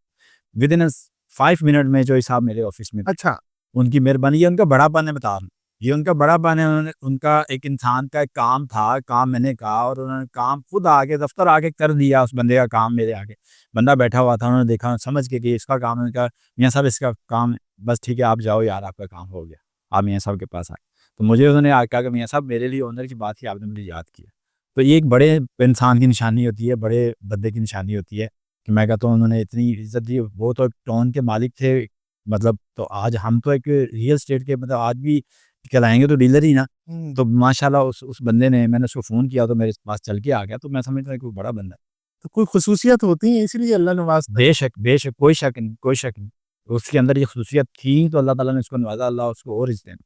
विदिन 5 मिनट में जोई साहब मेरे ऑफ़िस में थे। अच्छा, उनकी मेहरबानी, ये उनका बड़ापन है, बता रहा हूँ। ये उनका बड़ापन है। उन्होंने, उनका एक इंसान का एक काम था, काम मैंने कहा और उन्होंने काम खुद आके दफ़्तर आके कर दिया, उस बंदे का काम मेरे आगे। बंदा बैठा हुआ था, उन्होंने देखा, समझ के कि इसका काम है। उन्होंने कहा मियाँ साहब इसका काम है, बस ठीक है आप जाओ यार, आपका काम हो गया। आप मियाँ साहब के पास आए। तो मुझे उन्होंने आके कहा कि मियाँ साहब मेरे लिए ऑनर की बात थी, आपने मुझे याद किया। तो ये एक बड़े इंसान की निशानी होती है, बड़े बंदे की निशानी होती है कि मैं कहता हूँ उन्होंने इतनी इज़्ज़त दी। वो तो एक टाउन के मालिक थे, मतलब तो आज हम तो एक रियल एस्टेट के, मतलब आज भी कहलाएँगे तो डीलर ही ना। हुँ। तो माशाल्लाह उस बंदे ने, मैंने उसको फ़ोन किया तो मेरे पास चल के आ गया। तो मैं समझता हूँ कि वो बड़ा बंदा है। तो कोई ख़ुसूसियत होती है इसीलिए अल्लाह नवाज़ता है। बेशक, बेशक, कोई शक नहीं, कोई शक नहीं। उसके अंदर ये ख़ुसूसियत थी तो अल्लाह ताला ने उसको नवाज़ा, अल्लाह उसको और इज़्ज़त दें।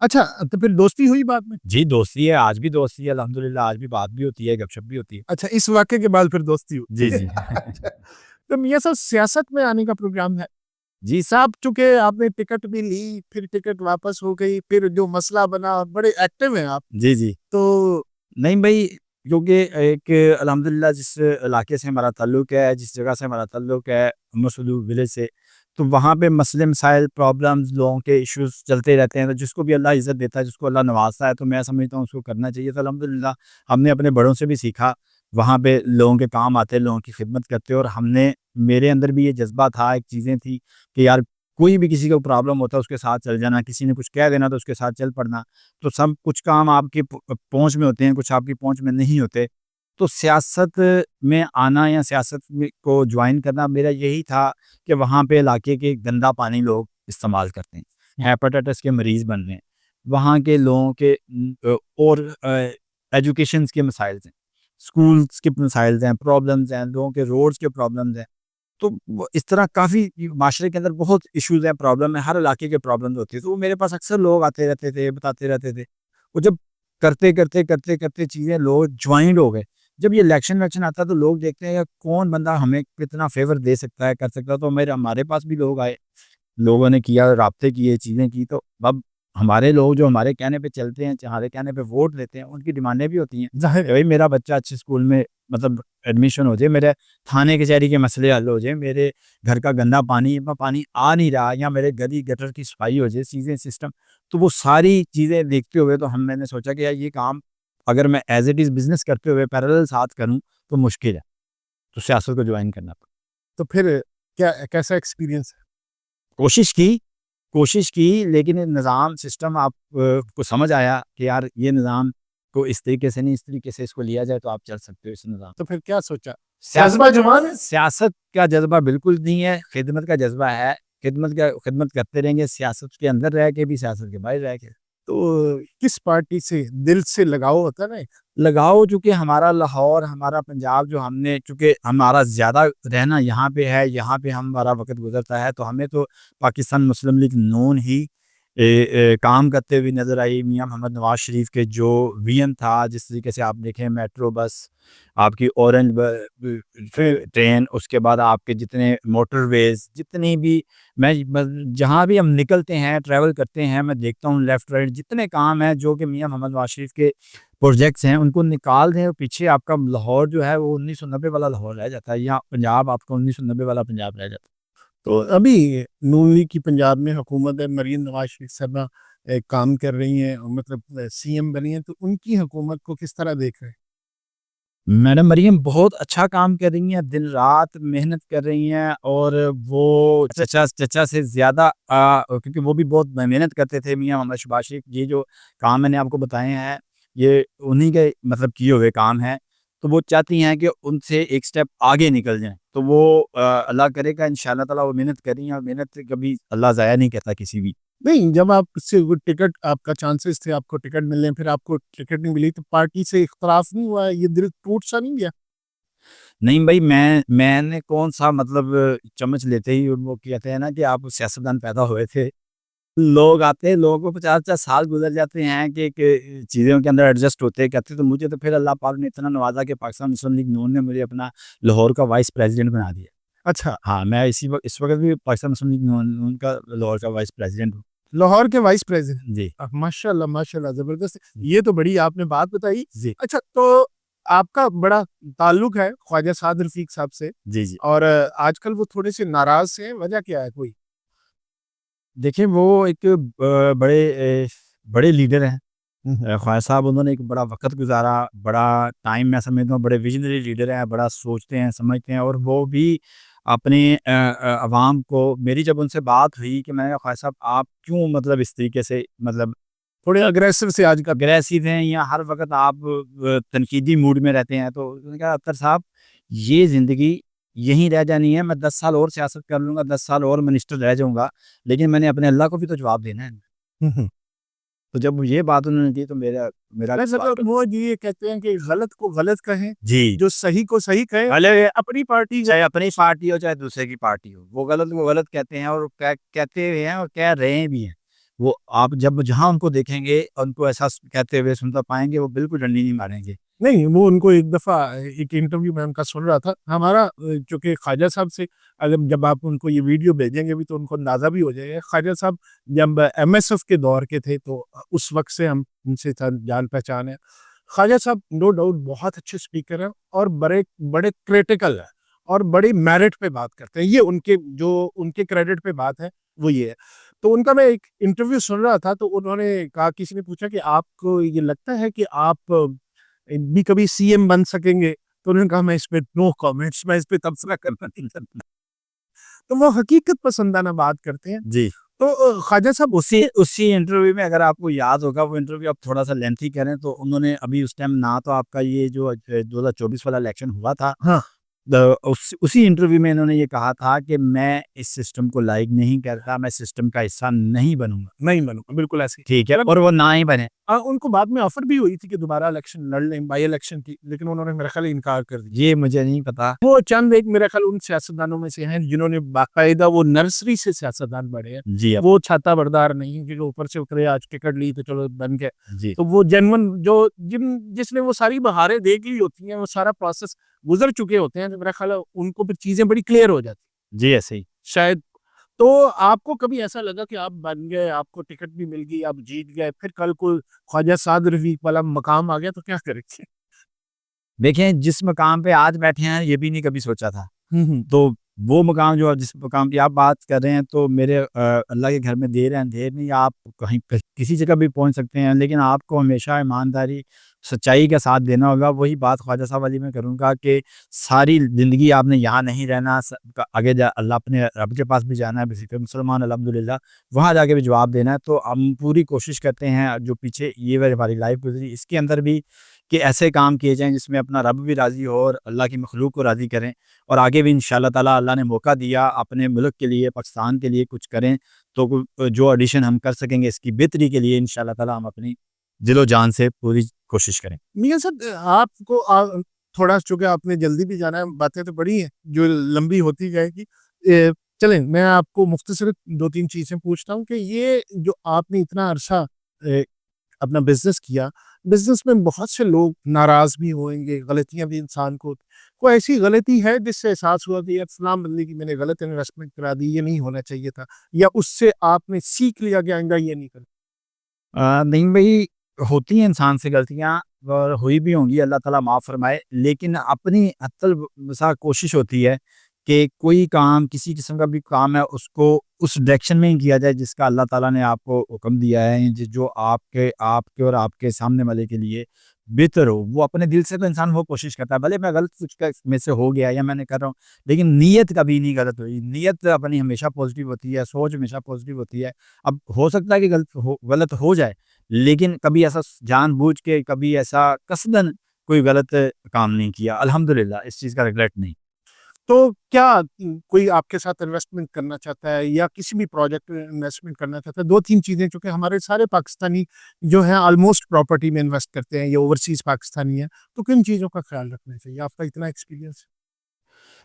अच्छा, तो फिर दोस्ती हुई बाद में? जी, दोस्ती है, आज भी दोस्ती है अल्हम्दुलिल्लाह, आज भी बात भी होती है, गपशप भी होती है। अच्छा, इस वाक़ये के बाद फिर दोस्ती जी, हुई। जी। अच्छा, तो मियाँ साहब सियासत में आने का प्रोग्राम है? जी। साहब चूँकि आपने टिकट भी ली, फिर टिकट वापस हो गई, फिर जो मसला बना, बड़े एक्टिव हैं आप। जी, जी। तो नहीं भई, क्योंकि एक अल्हम्दुलिल्लाह जिस इलाके से हमारा ताल्लुक है, जिस जगह से हमारा ताल्लुक है, मसलू विलेज से, तो वहाँ पे मसले मसाइल, प्रॉब्लम्स, लोगों के इश्यूज़ चलते रहते हैं। तो जिसको भी अल्लाह इज़्ज़त देता है, जिसको अल्लाह नवाज़ता है, तो मैं समझता हूँ उसको करना चाहिए। तो अल्हम्दुलिल्लाह हमने अपने बड़ों से भी सीखा, वहाँ पे लोगों के काम आते, लोगों की खिदमत करते। और हमने, मेरे अंदर भी ये जज़्बा था, एक चीज़ें थी कि यार कोई भी किसी को प्रॉब्लम होता है उसके साथ चल जाना, किसी ने कुछ कह देना तो उसके साथ चल पड़ना। तो सब कुछ काम आपकी पहुँच में होते हैं, कुछ आपकी पहुँच में नहीं होते। तो सियासत में आना या सियासत में को जॉइन करना मेरा यही था कि वहाँ पे इलाके के गंदा पानी लोग इस्तेमाल करते हैं, हेपेटाइटिस के मरीज़ बन रहे हैं, वहाँ के लोगों के और एजुकेशंस के मसाइल्स हैं, स्कूल्स के मसाइल्स हैं, प्रॉब्लम्स हैं, लोगों के रोड्स के प्रॉब्लम्स हैं। तो वो इस तरह काफ़ी माशरे के अंदर बहुत इश्यूज़ हैं, प्रॉब्लम है, हर इलाके के प्रॉब्लम्स होती है। तो वो मेरे पास अक्सर लोग आते रहते थे, बताते रहते थे। वो जब करते चीज़ें लोग जॉइंट हो गए। जब ये इलेक्शन वेक्शन आता है तो लोग देखते हैं यार कौन बंदा हमें कितना फ़ेवर दे सकता है, कर सकता है। तो मेरे हमारे पास भी लोग आए, लोगों ने किया, राब्ते किए, चीज़ें की, तो अब हमारे लोग जो हमारे कहने पे चलते हैं, हमारे कहने पे वोट देते हैं, उनकी डिमांडें भी होती हैं। ज़ाहिर कि है। भाई मेरा बच्चा अच्छे स्कूल में मतलब एडमिशन हो जाए, मेरे थाने कचहरी के मसले हल हो जाए, मेरे घर का गंदा पानी आ नहीं रहा, या मेरे गली गटर की सफाई हो जाए, चीज़ें सिस्टम। तो वो सारी चीज़ें देखते हुए तो मैंने सोचा कि यार ये काम अगर मैं एज़ इट इज़ बिज़नेस करते हुए पैरेलल साथ करूँ तो मुश्किल है, तो सियासत को जॉइन करना पड़ा। तो फिर क्या कैसा एक्सपीरियंस है? कोशिश की कोशिश की, लेकिन ये निज़ाम सिस्टम को समझ आया कि यार ये निज़ाम को इस तरीके से नहीं, इस तरीके से इसको लिया जाए तो आप चल सकते हो इस निज़ाम। तो फिर क्या सोचा? सियासत जज़्बा जवान है? सियासत का जज़्बा बिल्कुल नहीं है, खिदमत का जज़्बा है। खिदमत करते रहेंगे, सियासत के अंदर रह के भी, सियासत के बाहर रह के। तो किस पार्टी से दिल से लगाव होता है ना एक? लगाओ, चूँकि हमारा लाहौर, हमारा पंजाब, जो हमने चूँकि हमारा ज़्यादा रहना यहाँ पे है, यहाँ पे हमारा वक़्त गुज़रता है, तो हमें तो पाकिस्तान मुस्लिम लीग नून ही काम करते हुए नज़र आई। मियाँ मोहम्मद नवाज़ शरीफ के जो विज़न था, जिस तरीके से आप देखें मेट्रो बस, आपकी ऑरेंज ट्रेन, उसके बाद आपके जितने मोटरवेज़, जितनी भी मैं जहाँ भी हम निकलते हैं, ट्रैवल करते हैं, मैं देखता हूँ लेफ़्ट राइट जितने काम हैं जो कि मियाँ मोहम्मद नवाज़ शरीफ के प्रोजेक्ट्स हैं, उनको निकाल दें और पीछे आपका लाहौर जो है वो 1990 वाला लाहौर रह जाता है, या पंजाब आपका 1990 वाला पंजाब रह जाता है। तो अभी नून लीग की पंजाब में हुकूमत है, मरीम नवाज़ शरीफ साहबा काम कर रही हैं, मतलब सीएम बनी हैं, तो उनकी हुकूमत को किस तरह देख रहे हैं? मैडम मरियम बहुत अच्छा काम कर रही हैं, दिन-रात मेहनत कर रही हैं, और वो चचा चचा से ज़्यादा क्योंकि वो भी बहुत मेहनत करते थे, मियाँ मोहम्मद शहबाज शरीफ। ये जो काम मैंने आपको बताए हैं, ये उन्हीं के मतलब किए हुए काम हैं। तो वो चाहती हैं कि उनसे एक स्टेप आगे निकल जाएँ। तो वो अल्लाह करेगा इंशाअल्लाह ताला, वो मेहनत कर रही हैं, और मेहनत कभी अल्लाह ज़ाया नहीं करता किसी भी। नहीं, जब आपसे वो टिकट आपका चांसेस थे आपको टिकट मिलने, फिर आपको टिकट नहीं मिली, तो पार्टी से इख्तिलाफ नहीं हुआ? ये दिल टूट सा नहीं गया? नहीं भाई, मैंने कौन-सा मतलब चम्मच लेते ही वो कहते हैं ना कि आप सियासतदान पैदा हुए थे। लोग आते हैं, लोगों को 50-50 साल गुज़र जाते हैं कि चीज़ों के अंदर एडजस्ट होते करते, तो मुझे तो फिर अल्लाह पाक ने इतना नवाज़ा कि पाकिस्तान मुस्लिम लीग नून ने मुझे अपना लाहौर का वाइस प्रेज़िडेंट बना दिया। अच्छा, हाँ, मैं इस वक़्त भी पाकिस्तान मुस्लिम लीग नून नून का लाहौर का वाइस प्रेज़िडेंट हूँ। लाहौर के वाइस प्रेज़िडेंट। जी। माशाल्लाह, माशाल्लाह ज़बरदस्त। ये तो बड़ी आपने बात बताई। जी। अच्छा, तो आपका बड़ा ताल्लुक है ख्वाजा साद रफ़ीक साहब से, जी, जी। और आजकल वो थोड़े से नाराज़ से हैं, वजह क्या है कोई? देखिए वो एक बड़े लीडर हैं। हुँ, हुँ। ख्वाजा साहब, उन्होंने एक बड़ा वक़्त गुज़ारा, बड़ा टाइम मैं समझता हूँ, बड़े विज़नरी लीडर हैं, बड़ा सोचते हैं, समझते हैं, और वो भी अपने अवाम को, मेरी जब उनसे बात हुई कि मैंने कहा ख्वाजा साहब आप क्यों मतलब इस तरीके से मतलब थोड़े अग्रेसिव से आजकल। अग्रेसिव हैं, या हर वक़्त आप तनकीदी मूड में रहते हैं, तो उन्होंने कहा अख्तर साहब ये ज़िंदगी यहीं रह जानी है, मैं 10 साल और सियासत कर लूँगा, 10 साल और मिनिस्टर रह जाऊँगा, लेकिन मैंने अपने अल्लाह को भी तो जवाब देना है। हुँ, हुँ। तो जब ये बात उन्होंने की तो मेरा मेरा नहीं, बात मतलब वो ये कहते हैं कि गलत को गलत कहें, जी, जो सही को सही कहें, भले अपनी पार्टी चाहे अपनी पार्टी हो, चाहे दूसरे की पार्टी हो, वो गलत को गलत कहते हैं, और कहते हुए हैं और कह रहे भी हैं। वो आप जब जहाँ उनको देखेंगे, उनको ऐसा कहते हुए सुनता पाएँगे, वो बिल्कुल डंडी नहीं मारेंगे। नहीं, वो उनको एक दफ़ा एक इंटरव्यू में उनका सुन रहा था। हमारा चूँकि ख्वाजा साहब से अगर जब आप उनको ये वीडियो भेजेंगे भी तो उनको अंदाज़ा भी हो जाएगा। ख्वाजा साहब जब एमएसएफ के दौर के थे तो उस वक़्त से हम उनसे जान-पहचान है। ख्वाजा साहब नो डाउट बहुत अच्छे स्पीकर हैं और बड़े बड़े क्रिटिकल हैं और बड़ी मेरिट पे बात करते हैं। ये उनके जो उनके क्रेडिट पे बात है, वो ये है। तो उनका मैं एक इंटरव्यू सुन रहा था तो उन्होंने कहा, किसी ने पूछा कि आपको ये लगता है कि आप भी कभी सीएम बन सकेंगे? तो उन्होंने कहा मैं इस पे नो कमेंट्स, मैं इस पे तबसरा करना नहीं चाहता। तो वो हकीकत पसंदाना बात करते हैं। जी। तो ख्वाजा साहब उसी उसी इंटरव्यू में अगर आपको याद होगा, वो इंटरव्यू आप थोड़ा-सा लेंथी करें, तो उन्होंने अभी उस टाइम ना तो आपका ये जो 2024 वाला इलेक्शन हुआ था, हाँ, उसी इंटरव्यू में इन्होंने ये कहा था कि मैं इस सिस्टम को लाइक नहीं करता, मैं सिस्टम का हिस्सा नहीं बनूँगा। नहीं बनूँगा, बिल्कुल ऐसे ही। ठीक है, मतलब और वो ना ही बने। उनको बाद में ऑफर भी हुई थी कि दोबारा इलेक्शन लड़ लें, बाई इलेक्शन की, लेकिन उन्होंने मेरा ख़्याल है इनकार कर दिया। ये मुझे नहीं पता। वो चंद एक मेरा ख़्याल उन सियासतदानों में से हैं जिन्होंने बाकायदा वो नर्सरी से सियासतदान बने हैं। जी, अब वो छाता बरदार नहीं कि जो ऊपर से उतरे, आज टिकट ली तो चलो बन गए। जी। तो वो जेन्युइन जो जिसने वो सारी बहारें देख ली होती हैं, वो सारा प्रोसेस गुज़र चुके होते हैं, तो मेरा ख़्याल है उनको फिर चीज़ें बड़ी क्लियर हो जाती हैं। जी, ऐसे ही। शायद तो आपको कभी ऐसा लगा कि आप बन गए, आपको टिकट भी मिल गई, आप जीत गए, फिर कल को ख्वाजा साद रफ़ीक वाला मकाम आ गया तो क्या करेंगे? देखें, जिस मकाम पे आज बैठे हैं, ये भी नहीं कभी सोचा था। हुँ, हुँ। तो वो मकाम जो जिस मकाम की आप बात कर रहे हैं, तो मेरे अल्लाह के घर में देर है अंधेर नहीं, आप कहीं किसी जगह भी पहुँच सकते हैं, लेकिन आपको हमेशा ईमानदारी, सच्चाई का साथ देना होगा। वही बात ख्वाजा साहब वाली मैं करूँगा कि सारी ज़िंदगी आपने यहाँ नहीं रहना, आगे जा अल्लाह अपने रब के पास भी जाना है, वज़ीफ़े मुसलमान अल्हम्दुलिल्लाह, वहाँ जाके भी जवाब देना है। तो हम पूरी कोशिश करते हैं, जो पीछे ये वाली हमारी लाइफ गुज़री, इसके अंदर भी कि ऐसे काम किए जाएँ जिसमें अपना रब भी राज़ी हो और अल्लाह की मखलूक को राज़ी करें। और आगे भी इंशाअल्लाह ताला अल्लाह ने मौका दिया अपने मुल्क के लिए, पाकिस्तान के लिए कुछ करें, तो जो एडिशन हम कर सकेंगे इसकी बेहतरी के लिए इंशाअल्लाह ताला हम अपनी दिलो-जान से पूरी कोशिश करें। मियाँ साहब आपको थोड़ा चूँकि आपने जल्दी भी जाना है, बातें तो बड़ी हैं, जो लंबी होती जाएगी। चलें मैं आपको मुख्तसर 2-3 चीज़ें पूछता हूँ कि ये जो आपने इतना अरसा अपना बिज़नेस किया, बिज़नेस में बहुत से लोग नाराज़ भी होंगे, गलतियाँ भी इंसान को कोई ऐसी गलती है जिससे एहसास हुआ कि यार फलाँ बंदे की मैंने गलत इन्वेस्टमेंट करा दी, ये नहीं होना चाहिए था या उससे आपने सीख लिया कि आइंदा ये नहीं करना? नहीं भई, होती हैं इंसान से गलतियाँ और हुई भी होंगी, अल्लाह ताला माफ़ फ़रमाए। लेकिन अपनी हतल कोशिश होती है कि कोई काम, किसी किस्म का भी काम है, उसको उस डायरेक्शन में ही किया जाए जिसका अल्लाह ताला ने आपको हुक्म दिया है, जो आपके आपके और आपके सामने वाले के लिए बेहतर हो। वो अपने दिल से तो इंसान वो कोशिश करता है, भले मैं गलत कुछ में से हो गया या मैंने कर रहा हूँ, लेकिन नीयत कभी नहीं गलत हुई। नीयत अपनी हमेशा पॉज़िटिव होती है, सोच हमेशा पॉज़िटिव होती है। अब हो सकता है कि गलत हो जाए, लेकिन कभी ऐसा जानबूझ के, कभी ऐसा कसदन कोई गलत काम नहीं किया, अल्हम्दुलिल्लाह, इस चीज़ का रिग्रेट नहीं। तो क्या कोई आपके साथ इन्वेस्टमेंट करना चाहता है या किसी भी प्रोजेक्ट में इन्वेस्टमेंट करना चाहता है, 2-3 चीज़ें चूँकि हमारे सारे पाकिस्तानी जो हैं ऑलमोस्ट प्रॉपर्टी में इन्वेस्ट करते हैं, ये ओवरसीज़ पाकिस्तानी हैं, तो किन चीज़ों का ख़्याल रखना चाहिए? आपका इतना एक्सपीरियंस है।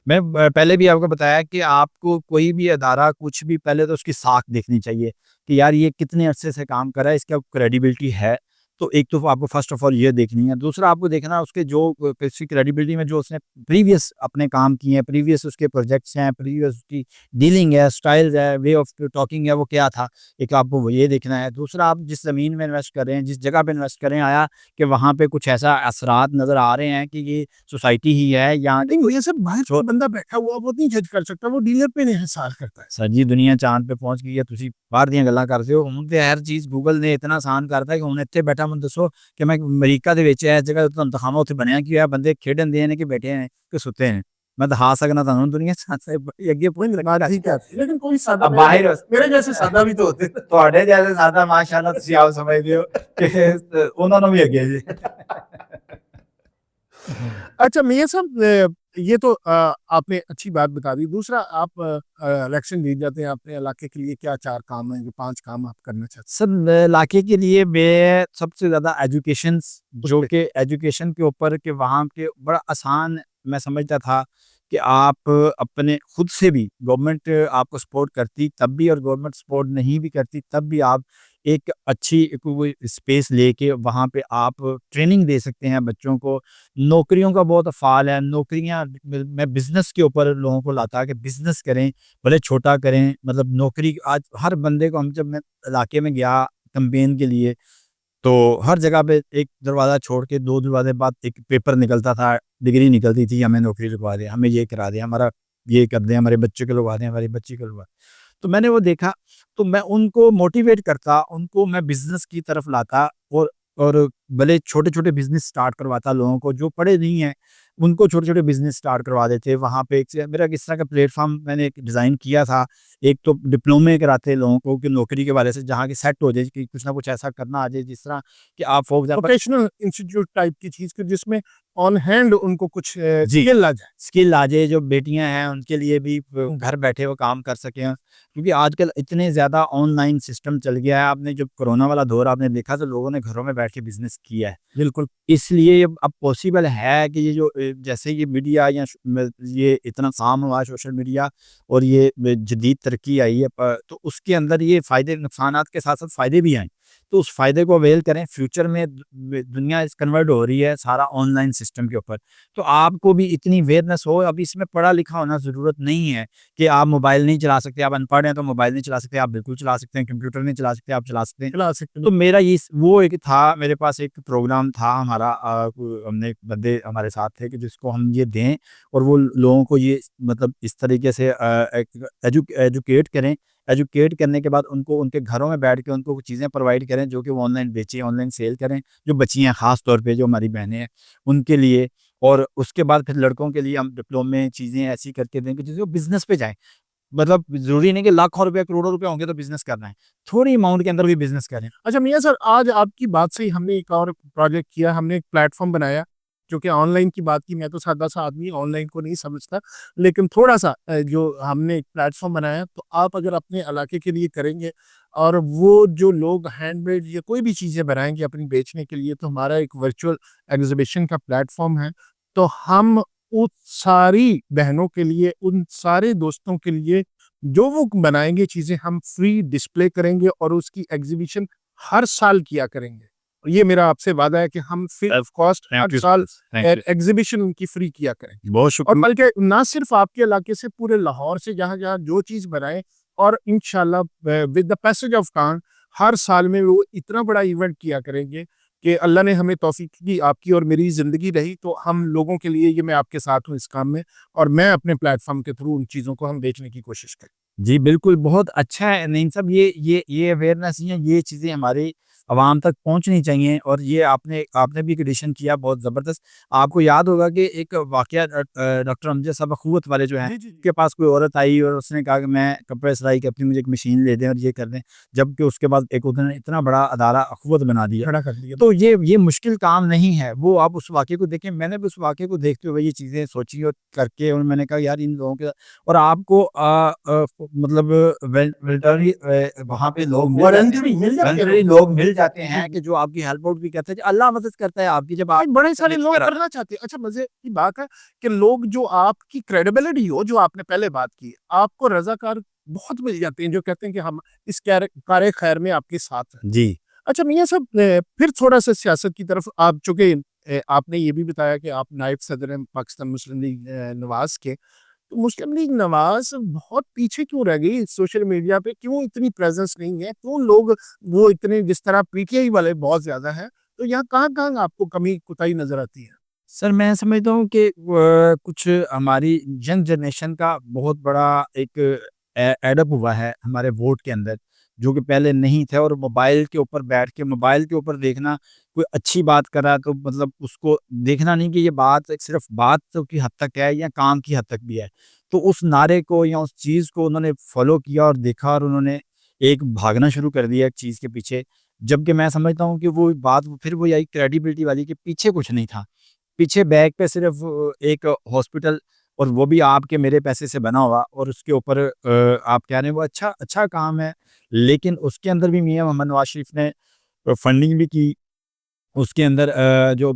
मैं पहले भी आपको बताया कि आपको कोई भी अदारा कुछ भी, पहले तो उसकी साख देखनी चाहिए कि यार ये कितने अरसे से काम कर रहा है, इसका क्रेडिबिलिटी है। तो एक तो आपको फर्स्ट ऑफ ऑल ये देखनी है। दूसरा आपको देखना है उसके जो किसी क्रेडिबिलिटी में जो उसने प्रीवियस अपने काम किए हैं, प्रीवियस उसके प्रोजेक्ट्स हैं, प्रीवियस उसकी डीलिंग है, स्टाइल्स है, वे ऑफ टॉकिंग है, वो क्या था? एक आपको वो ये देखना है। दूसरा, आप जिस ज़मीन में इन्वेस्ट कर रहे हैं, जिस जगह पे इन्वेस्ट कर रहे हैं, आया कि वहाँ पे कुछ ऐसा असरात नज़र आ रहे हैं कि ये सोसाइटी ही है या नहीं, वो ये सब बाहर छो कोई बंदा बैठा हुआ वो नहीं जज कर सकता, वो डीलर पे इन्हिसार करता है। सर जी, दुनिया चाँद पे पहुँच गई है, ਤੁਸੀਂ ਬਾਹਰ ਦੀਆਂ ਗੱਲਾਂ ਕਰਦੇ ਹੋ। ਹੁਣ ਤੇ ਹਰ ਚੀਜ਼ ਗੂਗਲ ਨੇ ਇਤਨਾ ਆਸਾਨ ਕਰਤਾ ਕਿ ਹੁਣ ਇੱਥੇ ਬੈਠਾ ਮੈਨੂੰ ਦੱਸੋ ਕਿ ਮੈਂ ਅਮਰੀਕਾ ਦੇ ਵਿੱਚ ਇਸ ਜਗ੍ਹਾ ਤੁਹਾਨੂੰ ਦਿਖਾਵਾਂ, ਉੱਥੇ ਬਣਿਆ ਕੀ ਹੋਇਆ, ਬੰਦੇ ਖੇਡਣ ਦੇ ਨੇ ਕਿ ਬੈਠੇ ਨੇ ਕਿ ਸੁੱਤੇ ਨੇ। ਮੈਂ ਦਿਖਾ ਸਕਦਾ ਤੁਹਾਨੂੰ ਦੁਨੀਆ ਚ ਬੜੀ ਅੱਗੇ ਪਹੁੰਚ बात ਲੱਗੀ। ठीक है, लेकिन कोई सादा अब बाहर मेरे जैसे सादा भी तो होते हैं। ਤੁਹਾਡੇ जैसे सादा माशाअल्लाह ਤੁਸੀਂ ਆਪ ਸਮਝਦੇ ਹੋ ਕਿ ਉਹਨਾਂ ਨੂੰ ਵੀ ਅੱਗੇ ਜੀ। अच्छा मियाँ साहब ये तो आपने अच्छी बात बता दी। दूसरा आप इलेक्शन जीत जाते हैं, अपने इलाके के लिए क्या 4 काम हैं, जो 5 काम आप करना चाहते हैं? सब इलाके के लिए मैं सबसे ज़्यादा उस जो पे कि एजुकेशन के ऊपर, कि वहाँ के बड़ा आसान मैं समझता था कि आप अपने खुद से भी, गवर्नमेंट आपको सपोर्ट करती तब भी और गवर्नमेंट सपोर्ट नहीं भी करती तब भी, आप एक अच्छी कोई स्पेस लेके वहाँ पे आप ट्रेनिंग दे सकते हैं बच्चों को। नौकरियों का बहुत अफ़ाल है, नौकरियाँ मैं बिज़नेस के ऊपर लोगों को लाता कि बिज़नेस करें, भले छोटा करें, मतलब नौकरी आज हर बंदे को, हम जब मैं इलाके में गया कैंपेन के लिए, तो हर जगह पे एक दरवाज़ा छोड़ के 2 दरवाज़े बाद एक पेपर निकलता था, डिग्री निकलती थी, हमें नौकरी लगवा दें, हमें ये करा दें, हमारा ये कर दें, हमारे बच्चे को लगवा दें, हमारी बच्ची को लगवा दें। तो मैंने वो देखा, तो मैं उनको मोटिवेट करता, उनको मैं बिज़नेस की तरफ लाता और भले छोटे-छोटे बिज़नेस स्टार्ट करवाता लोगों को, जो पढ़े नहीं हैं, उनको छोटे-छोटे बिज़नेस स्टार्ट करवा देते। वहाँ पे एक से मेरा किस तरह का प्लेटफ़ॉर्म मैंने एक डिज़ाइन किया था। एक तो डिप्लोमे कराते लोगों को कि नौकरी के बारे से, जहाँ की सेट हो जाए कि कुछ ना कुछ ऐसा करना आ जाए जिस तरह कि आप for example professional institute type की चीज़ कि जिसमें ऑन हैंड उनको कुछ जी, स्किल आ जाए। स्किल आ जाए, जो बेटियाँ हैं उनके लिए भी घर बैठे वो काम कर सकें। क्योंकि आजकल इतने ज़्यादा ऑनलाइन सिस्टम चल गया है, आपने जब कोरोना वाला दौर आपने देखा तो लोगों ने घरों में बैठ के बिज़नेस किया है। बिल्कुल। इसलिए अब पॉसिबल है कि ये जो जैसे ये मीडिया या ये इतना काम हुआ है सोशल मीडिया और ये जदीद तरक्की आई है, तो उसके अंदर ये फ़ायदे नुकसानात के साथ-साथ फ़ायदे भी आए। तो उस फ़ायदे को अवेल करें। फ्यूचर में दुनिया इस कन्वर्ट हो रही है सारा ऑनलाइन सिस्टम के ऊपर, तो आपको भी इतनी अवेयरनेस हो। अब इसमें पढ़ा लिखा होना ज़रूरत नहीं है कि आप मोबाइल नहीं चला सकते, आप अनपढ़ हैं तो मोबाइल नहीं चला सकते, आप बिल्कुल चला सकते हैं, कंप्यूटर नहीं चला सकते, आप चला सकते हैं। चला सकते तो हैं। मेरा ये वो एक था, मेरे पास एक प्रोग्राम था हमारा, हमने एक बंदे हमारे साथ थे कि जिसको हम ये दें और वो लोगों को ये मतलब इस तरीके से एजुकेट करें। एजुकेट करने के बाद उनको उनके घरों में बैठ के उनको चीज़ें प्रोवाइड करें जो कि वो ऑनलाइन बेचें, ऑनलाइन सेल करें, जो बच्ची हैं ख़ास तौर पे जो हमारी बहनें हैं उनके लिए। और उसके बाद फिर लड़कों के लिए हम डिप्लोमे चीज़ें ऐसी करके दें कि जिससे वो बिज़नेस पे जाएँ। मतलब ज़रूरी नहीं कि लाखों रुपए, करोड़ों रुपए होंगे तो बिज़नेस करना है। थोड़ी अमाउंट के अंदर भी बिज़नेस करें। अच्छा मियाँ सर, आज आपकी बात से ही हमने एक और प्रोजेक्ट किया, हमने एक प्लेटफ़ॉर्म बनाया, जो कि ऑनलाइन की बात की। मैं तो सादा-सा आदमी ऑनलाइन को नहीं समझता, लेकिन थोड़ा-सा जो हमने एक प्लेटफ़ॉर्म बनाया, तो आप अगर अपने इलाके के लिए करेंगे और वो जो लोग हैंडमेड या कोई भी चीज़ें बनाएँगे अपनी बेचने के लिए, तो हमारा एक वर्चुअल एग्ज़िबिशन का प्लेटफ़ॉर्म है। तो हम उन सारी बहनों के लिए, उन सारे दोस्तों के लिए जो वो बनाएँगे चीज़ें, हम फ्री डिस्प्ले करेंगे और उसकी एग्ज़िबिशन हर साल किया करेंगे। ये मेरा आपसे वादा है कि हम free of cost thank her you, साल थैंक यू। एग्ज़िबिशन उनकी फ्री किया करेंगे। बहुत और शुक्रिया। बल्कि ना सिर्फ़ आपके इलाके से, पूरे लाहौर से जहाँ-जहाँ जो चीज़ बनाएँ, और इंशाअल्लाह with the passage of time हर साल में वो इतना बड़ा इवेंट किया करेंगे कि अल्लाह ने हमें तौफ़ीक की, आपकी और मेरी ज़िंदगी रही तो हम लोगों के लिए, ये मैं आपके साथ हूँ इस काम में, और मैं अपने प्लेटफ़ॉर्म के थ्रू उन चीज़ों को हम बेचने की कोशिश करें। जी, बिल्कुल, बहुत अच्छा है नईम साहब, ये अवेयरनेस ये चीज़ें हमारी आवाम तक पहुँचनी चाहिए। और ये आपने आपने भी एक एडिशन किया बहुत ज़बरदस्त। आपको याद होगा कि एक वाक़या डॉक्टर अमजद साहब अख़ुवत वाले जो हैं, जी, जी, जी। उनके पास कोई औरत आई और उसने कहा कि मैं कपड़े सिलाई की अपनी मुझे एक मशीन ले दें और ये कर दें। जबकि उसके बाद एक उन्होंने इतना बड़ा अदारा अख़ुवत बना दिया। खड़ा कर दिया। तो ये मुश्किल काम नहीं है। वो आप उस वाक़ये को देखें, मैंने भी उस वाक़ये को देखते हुए ये चीज़ें सोची और करके, और मैंने कहा यार इन लोगों के, और आपको मतलब वॉलंटरी वहाँ पे लोग मिल जाते हैं। वॉलंटरी मिल जाते हैं वॉलंटरी लोग। लोग मिल जाते जी, हैं जी। कि जो आपकी हेल्प आउट भी करते हैं। अल्लाह मदद करता है आपकी जब आज आप बड़े सारे लोग लेकर करना चाहते हैं। अच्छा, मज़े की बात है कि लोग जो आपकी क्रेडिबिलिटी हो, जो आपने पहले बात की, आपको रज़ाकार बहुत मिल जाते हैं, जो कहते हैं कि हम इस कार खैर में आपके साथ हैं। जी। अच्छा मियाँ साहब, फिर थोड़ा-सा सियासत की तरफ, आप चूँकि आपने ये भी बताया कि आप नायब सदर हैं पाकिस्तान मुस्लिम लीग नवाज़ के। तो मुस्लिम लीग नवाज़ बहुत पीछे क्यों रह गई सोशल मीडिया पे? क्यों इतनी प्रेज़ेंस नहीं है? क्यों लोग वो इतने, जिस तरह पीटीआई वाले बहुत ज़्यादा हैं, तो यहाँ कहाँ-कहाँ आपको कमी कोताही नज़र आती है? सर मैं समझता हूँ कि कुछ हमारी यंग जनरेशन का बहुत बड़ा एक एडअप हुआ है हमारे वोट के अंदर, जो कि पहले नहीं थे। और मोबाइल के ऊपर बैठ के मोबाइल के ऊपर देखना, कोई अच्छी बात कर रहा है तो मतलब उसको देखना नहीं कि ये बात एक सिर्फ बात तो की हद तक है या काम की हद तक भी है। तो उस नारे को या उस चीज़ को उन्होंने फॉलो किया और देखा, और उन्होंने एक भागना शुरू कर दिया एक चीज़ के पीछे। जबकि मैं समझता हूँ कि वो बात फिर वो आई क्रेडिबिलिटी वाली, कि पीछे कुछ नहीं था। पीछे बैक पे सिर्फ एक हॉस्पिटल, और वो भी आपके मेरे पैसे से बना हुआ, और उसके ऊपर आप कह रहे हैं वो अच्छा अच्छा काम है। लेकिन उसके अंदर भी मियाँ मोहम्मद नवाज शरीफ ने फंडिंग भी की। उसके अंदर जो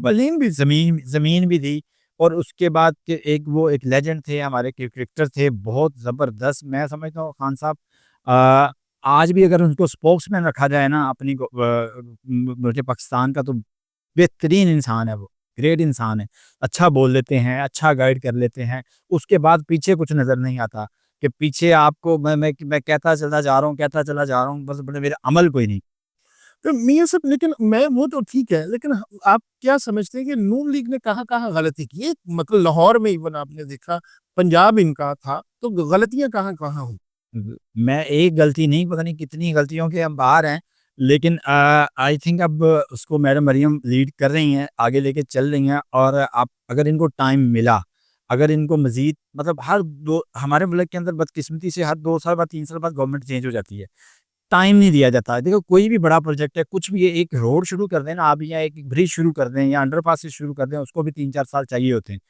ज़मीन भी दी। और उसके बाद के एक लेजेंड थे हमारे, क्रिकेटर थे बहुत ज़बरदस्त। मैं समझता हूँ खान साहब अ, आज भी अगर उनको स्पोक्समैन रखा जाए ना अपनी मुल्क पाकिस्तान का, तो बेहतरीन इंसान है वो, ग्रेट इंसान है। अच्छा बोल लेते हैं, अच्छा गाइड कर लेते हैं। उसके बाद पीछे कुछ नज़र नहीं आता, कि पीछे आपको मैं कहता चला जा रहा हूँ, कहता चला जा रहा हूँ, बस बड़े मेरे अमल कोई नहीं। तो मियाँ साहब, लेकिन मैं वो तो ठीक है, लेकिन आप क्या समझते हैं कि नून लीग ने कहाँ-कहाँ गलती की है? मतलब लाहौर में इवन आपने देखा, पंजाब इनका था, तो गलतियाँ कहाँ-कहाँ हुई? मैं एक गलती नहीं, पता नहीं कितनी गलतियों के हम बाहर हैं। लेकिन आई थिंक अब उसको मैडम मरियम लीड कर रही हैं, आगे लेके चल रही हैं। और आप अगर इनको टाइम मिला, अगर इनको मज़ीद मतलब हर दो हमारे मुल्क के अंदर बदकिस्मती से हर 2 साल बाद 3 साल बाद गवर्नमेंट चेंज हो जाती है। टाइम नहीं दिया जाता। देखो कोई भी बड़ा प्रोजेक्ट है, कुछ भी है, एक रोड शुरू कर दें ना आप, या एक ब्रिज शुरू कर दें या अंडरपासेस शुरू कर दें, उसको भी 3-4 साल चाहिए होते हैं।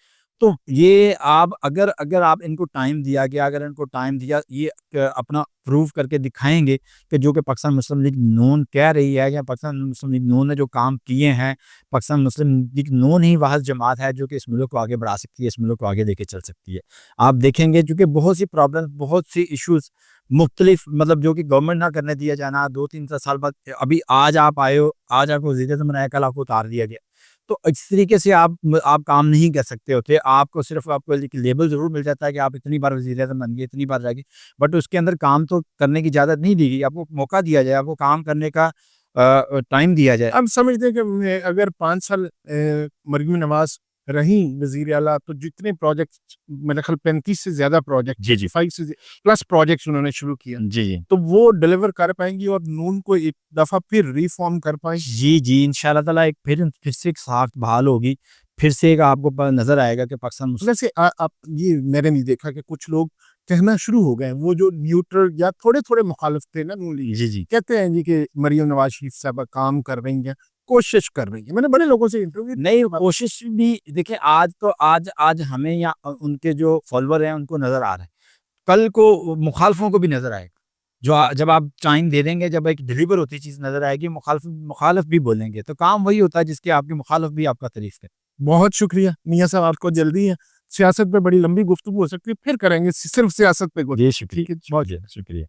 तो ये आप अगर अगर आप इनको टाइम दिया गया, अगर इनको टाइम दिया, ये अपना प्रूव करके दिखाएँगे कि जो कि पाकिस्तान मुस्लिम लीग नून कह रही है या पाकिस्तान मुस्लिम लीग नून ने जो काम किए हैं, पाकिस्तान मुस्लिम लीग नून ही वाहिद जमात है जो कि इस मुल्क को आगे बढ़ा सकती है, इस मुल्क को आगे लेके चल सकती है। आप देखेंगे चूँकि बहुत सी प्रॉब्लम्स, बहुत सी इश्यूज़ मुख्तलिफ, मतलब जो कि गवर्नमेंट ना करने दिया जाना, 2-3 साल बाद अभी आज आप आए हो, आज आपको वज़ीर-ए-आज़म बनाया, कल आपको उतार दिया गया। तो इस तरीके से आप काम नहीं कर सकते होते। आपको सिर्फ़ आपको एक लेबल ज़रूर मिल जाता है कि आप इतनी बार वज़ीर-ए-आज़म बन गए, इतनी बार रह गए, बट उसके अंदर काम तो करने की इजाज़त नहीं दी गई। आपको मौका दिया जाए, आपको काम करने का टाइम दिया जाए। हम समझते हैं कि अगर 5 साल मरहूम नवाज़ रहीं वज़ीर आला तो जितने प्रोजेक्ट्स, मेरे ख़्याल 35 से ज़्यादा प्रोजेक्ट, जी, जी। 35 से प्लस प्रोजेक्ट्स उन्होंने शुरू किया, जी, जी। तो वो डिलीवर कर पाएँगी और नून को एक दफ़ा फिर रिफ़ॉर्म कर पाएँगी। जी, जी, इंशाअल्लाह ताला एक फिर से एक साख बहाल होगी। फिर से एक आपको नज़र आएगा कि पाकिस्तान मुस वैसे आप ये मैंने नहीं देखा कि कुछ लोग कहना शुरू हो गए हैं, वो जो न्यूट्रल या थोड़े-थोड़े मुखालिफ थे ना नून लीग, जी, जी। कहते हैं जी कि मरियम नवाज़ शरीफ साहबा काम कर रही हैं, कोशिश कर रही हैं। मैंने बड़े लोगों से इंटरव्यू नहीं, कोशिश भी देखिए, आज तो आज हमें या उनके जो फॉलोवर हैं उनको नज़र आ रहा है। कल को मुखालफों को भी नज़र आएगा। जब आप टाइम दे देंगे, जब एक डिलीवर होती चीज़ नज़र आएगी, मुखालिफ भी बोलेंगे। तो काम वही होता है जिसके आपके मुखालिफ भी आपका तारीफ़ करें। बहुत शुक्रिया मियाँ साहब, आपको जल्दी है। सियासत पे बड़ी लंबी गुफ्तगू हो सकती है, फिर करेंगे सिर्फ़ सियासत पे जी, गुफ्तगू। शुक्रिया। ठीक है, बहुत जी, शुक्रिया।